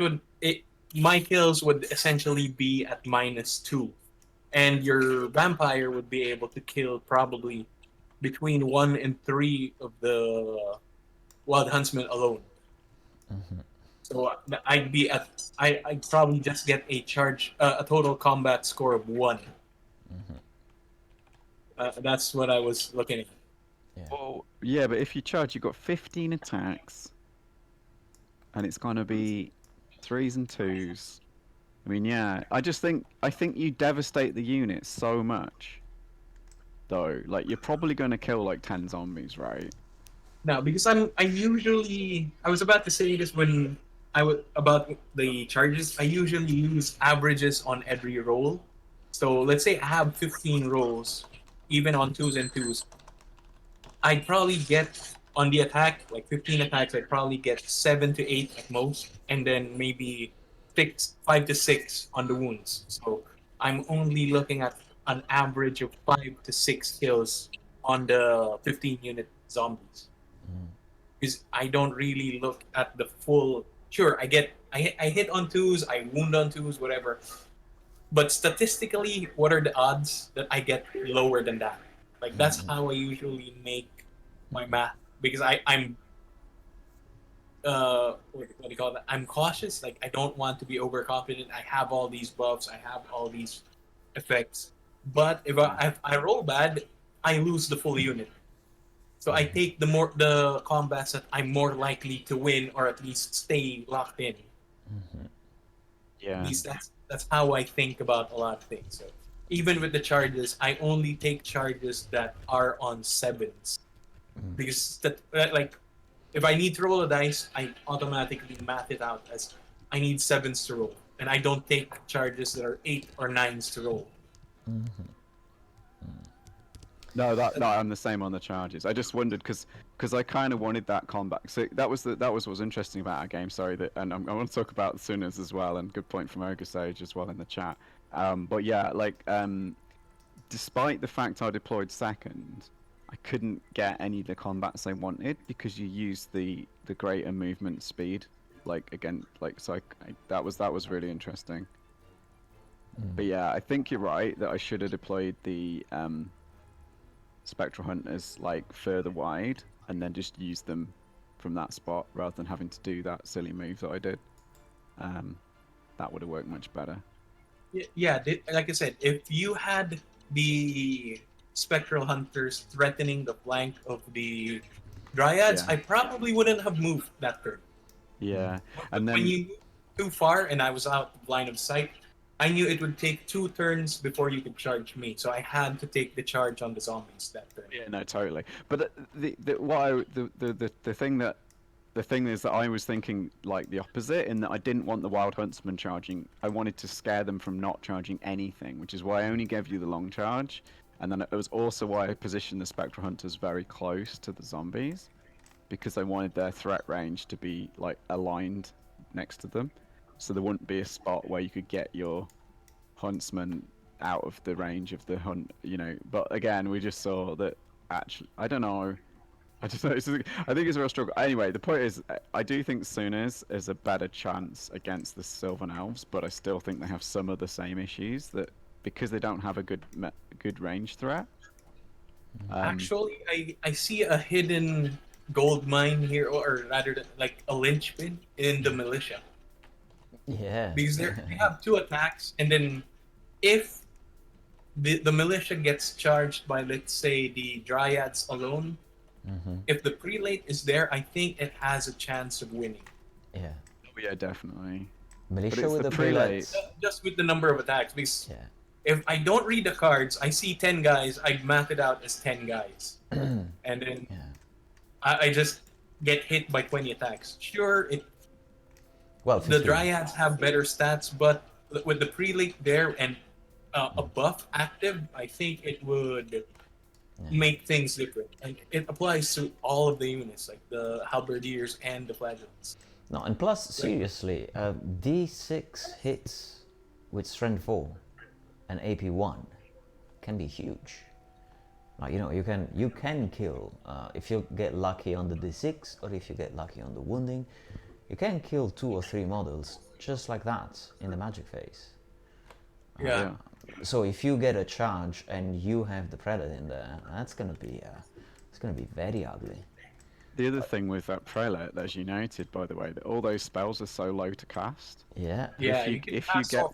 my kills would essentially be at -2, and your vampire would be able to kill probably between 1 and 3 of the Wild Huntsman alone. So I'd probably just get a total combat score of 1. That's what I was looking at. Well, yeah, but if you charge, you've got 15 attacks, and it's gonna be 3s and 2s. I mean, yeah, I think you devastate the unit so much, though. Like, you're probably gonna kill like 10 zombies, right? No, because I was about to say this when about the charges. I usually use averages on every roll. So let's say I have 15 rolls, even on 2s and 2s. I'd probably get on the attack, like 15 attacks, I'd probably get 7 to 8 at most, and then maybe 5 to 6 on the wounds. So I'm only looking at an average of 5 to 6 kills on the 15 unit zombies. Because I don't really look at the full. Sure, I hit on 2s, I wound on 2s, whatever. But statistically, what are the odds that I get lower than that? Like, that's how I usually make my math. Because I'm what do you call that? I'm cautious. Like, I don't want to be overconfident. I have all these buffs. I have all these effects. But if I roll bad, I lose the full unit. So I take the combats that I'm more likely to win, or at least stay locked in. Yeah. At least that's how I think about a lot of things. So even with the charges, I only take charges that are on 7s, because like if I need to roll a dice, I automatically math it out as I need 7s to roll. and I don't take charges that are 8 or 9s to roll. No, no, I'm the same on the charges. I just wondered because I kind of wanted that combat. So that was what was interesting about our game. Sorry, and I want to talk about Sooners as well. And good point from Ogre Sage as well in the chat. But yeah, like despite the fact I deployed second, I couldn't get any of the combats I wanted because you used the greater movement speed. Like again, like so that was really interesting. But yeah, I think you're right that I should have deployed the Spectral Hunters like further wide and then just use them from that spot rather than having to do that silly move that I did. That would have worked much better. Yeah, like I said, if you had the Spectral Hunters threatening the flank of the Dryads, Yeah. I probably wouldn't have moved that turn. Yeah, But and then when you moved too far and I was out of line of sight, I knew it would take 2 turns before you could charge me, so I had to take the charge on the zombies that turn. yeah, no, totally. But the thing is that I was thinking like the opposite in that I didn't want the Wild Huntsman charging. I wanted to scare them from not charging anything, which is why I only gave you the long charge. And then it was also why I positioned the Spectral Hunters very close to the zombies, because I wanted their threat range to be like aligned next to them, so there wouldn't be a spot where you could get your huntsman out of the range of the hunt, you know. But again, we just saw that actually, I don't know. I just know, I think it's a real struggle. Anyway, the point is, I do think Sooners is a better chance against the Sylvan Elves, but I still think they have some of the same issues that because they don't have a good range threat. Actually, I see a hidden gold mine here, or rather, like a linchpin in the militia. Yeah. Because they have 2 attacks, and then if the militia gets charged by, let's say, the Dryads alone, if the prelate is there, I think it has a chance of winning. Yeah. Oh yeah, definitely. Militia it's with the the prelate. prelates. Just with the number of attacks, because Yeah. if I don't read the cards, I see 10 guys, I'd map it out as 10 guys. And then Yeah. I just get hit by 20 attacks. Sure, Well, the 15. Dryads have better stats, but with the prelate there and a buff active, I think it would make things different. And it applies to all of the units, like the Halberdiers and the Flagellants. No, and plus, seriously, D6 hits with Strength 4 and AP 1 can be huge. Like, you know, you can kill if you get lucky on the D6 or if you get lucky on the wounding. You can kill 2 or 3 models just like that in the magic phase. Yeah. So if you get a charge and you have the prelate in there, that's gonna be it's gonna be very ugly. The other thing with that prelate, as you noted, by the way, that all those spells are so low to cast. Yeah. Yeah, If you get,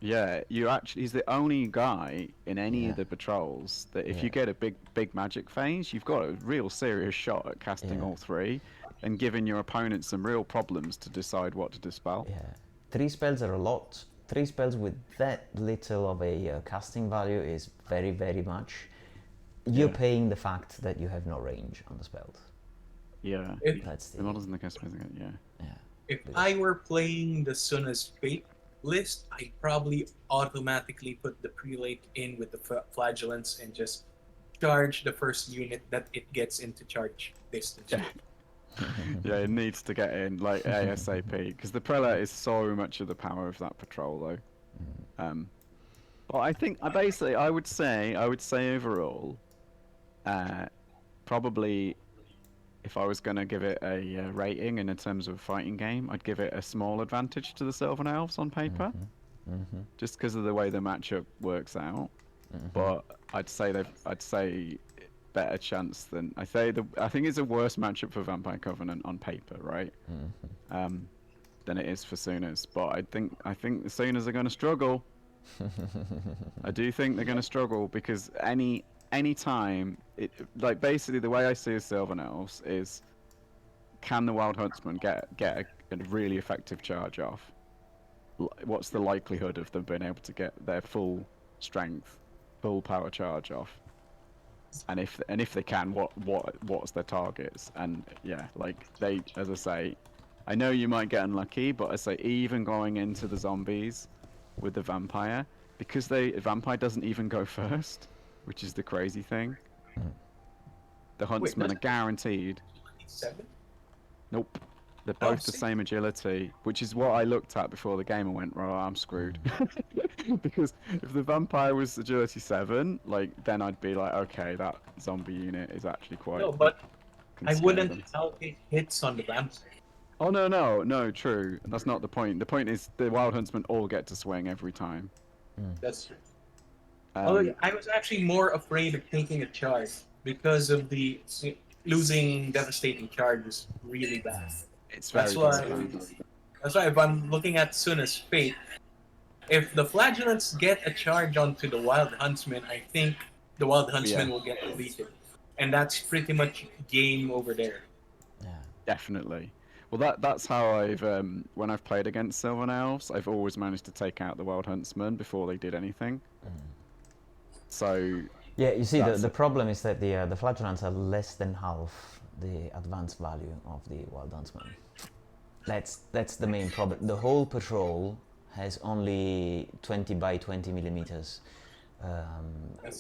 yeah, he's the only guy in any of the patrols that if you get a big magic phase, you've got a real serious shot at casting all 3, and giving your opponent some real problems to decide what to dispel. Yeah. 3 spells are a lot. 3 spells with that little of a casting value is very, very much. You're paying the fact that you have no range on the spells. Yeah. That's The models in the cast phase, yeah. Yeah. If I were playing the Sunna's Fate list, I'd probably automatically put the prelate in with the flagellants and just charge the first unit that it gets into charge distance. Yeah, it needs to get in like ASAP because the prelate is so much of the power of that patrol, though. But I think I would say overall, probably if I was going to give it a rating in terms of fighting game, I'd give it a small advantage to the Sylvan Elves on paper, just because of the way the matchup works out. But I'd say better chance than I think it's a worse matchup for Vampire Covenant on paper, right? Than it is for Sooners. But I think the Sooners are going to struggle. I do think they're going to struggle because any time like basically the way I see a Sylvan Elves is, can the Wild Huntsman get a really effective charge off? What's the likelihood of them being able to get their full strength, full power charge off? And if they can, what's their targets? And yeah, like they, as I say, I know you might get unlucky, but I say even going into the zombies with the vampire, because the vampire doesn't even go first, which is the crazy thing. The huntsmen are guaranteed. 7? Nope. They're Oh, both the same agility, which is what I looked at before the game and went, right, I'm screwed. Because if the vampire was agility 7, like, then I'd be like, okay, that zombie unit is actually quite... No, but can I scare wouldn't them. allocate hits on the vampire. Oh, no, true. That's not the point. The point is the wild huntsmen all get to swing every time. That's true. Although Um, I was actually more afraid of taking a charge because of the losing devastating charge is really bad. it's very disadvantageous. That's why if I'm looking at Suna's fate, if the flagellants get a charge onto the wild huntsman, I think the wild huntsman will get deleted, and that's pretty much game over there. Yeah. Definitely. Well, that's how I've when I've played against Sylvan Elves, I've always managed to take out the Wild Huntsman before they did anything. So Yeah, you see, the problem is that the flagellants are less than half the advanced value of the Wild Huntsman. That's the main problem. The whole patrol has only 20 by 20 millimeters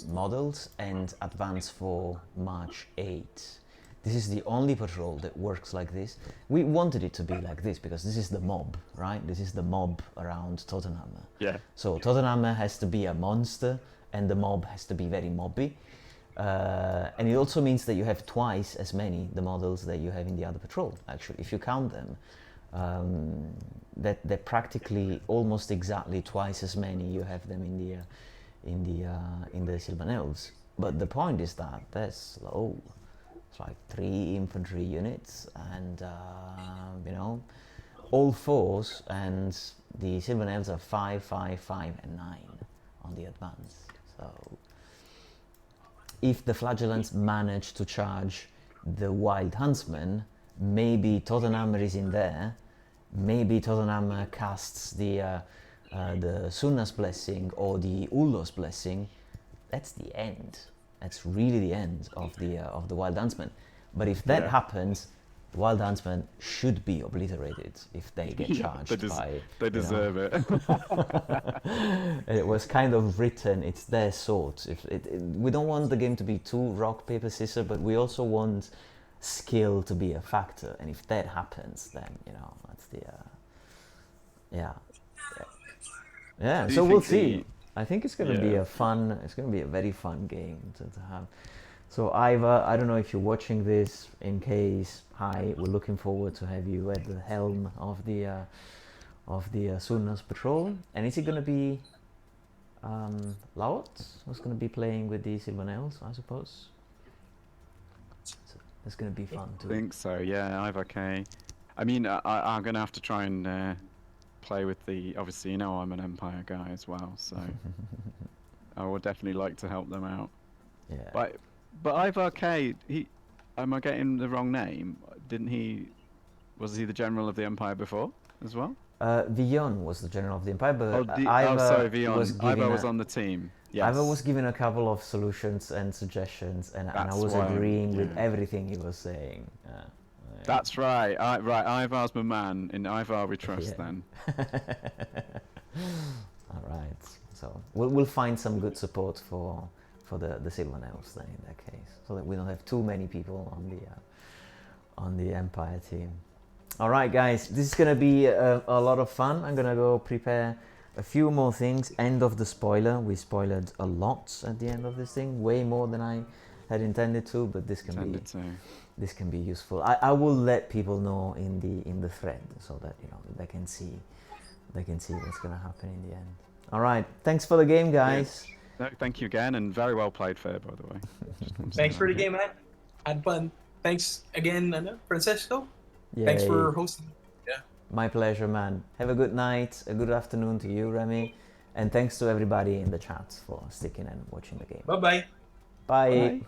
models and advanced for March 8. This is the only patrol that works like this. We wanted it to be like this because this is the mob, right? This is the mob around Tottenham. yeah, So Tottenham has to be a monster and the mob has to be very mobby. And it also means that you have twice as many the models that you have in the other patrol. Actually, if you count them, they're practically almost exactly twice as many you have them in the Sylvan Elves. But the point is that they're slow. It's like 3 infantry units, and you know, all 4s, and the Sylvan Elves are 5, 5, 5, and 9 on the advance. So if the flagellants manage to charge the Wild Huntsman, maybe Tottenhammer is in there, maybe Tottenhammer casts the Sunna's Blessing or the Ullo's Blessing. That's the end. That's really the end of the Wild Huntsman. But if that happens, the Wild Huntsman should be obliterated if they get charged they deserve it. It was kind of written, it's their sort. We don't want the game to be too rock, paper, scissors, but we also want skill to be a factor. And if that happens, then, you know, that's the... Yeah, so we'll see. I think it's going to be it's going to be a very fun game to have. So Iva, I don't know if you're watching this. In case, hi, we're looking forward to have you at the helm of the Sunna's patrol. And is it going to be Laut who's going to be playing with the Sylvan Elves, I suppose? So it's going to be fun too. I think so, yeah, Iva K. I mean, I'm going to have to try and play with the... Obviously, you know I'm an Empire guy as well, so I would definitely like to help them out. Yeah. But Ivar K, am I getting the wrong name? Was he the general of the Empire before as well? Vion was the general of the Empire, but sorry, Vion. Ivar was on the team. Yes. Ivar was given a couple of solutions and suggestions, and I was agreeing with everything he was saying. That's right. Right, Ivar's my man. In Ivar we trust then. All right. So we'll find some good support for the Sylvan Elves then in that case, so that we don't have too many people on the Empire team. All right, guys, this is gonna be a lot of fun. I'm gonna go prepare a few more things. End of the spoiler. We spoiled a lot at the end of this thing, way more than I had intended to, but this can be useful. I will let people know in the thread so that, you know, they can see what's gonna happen in the end. All right, thanks for the game, guys. Yes. No, thank you again, and very well played, Fair, by the way. Thanks for the game, man. Had fun. Thanks again, Francesco. Yay. Thanks for hosting. Yeah. My pleasure, man. Have a good night, a good afternoon to you, Remy, and thanks to everybody in the chat for sticking and watching the game. Bye-bye. Bye.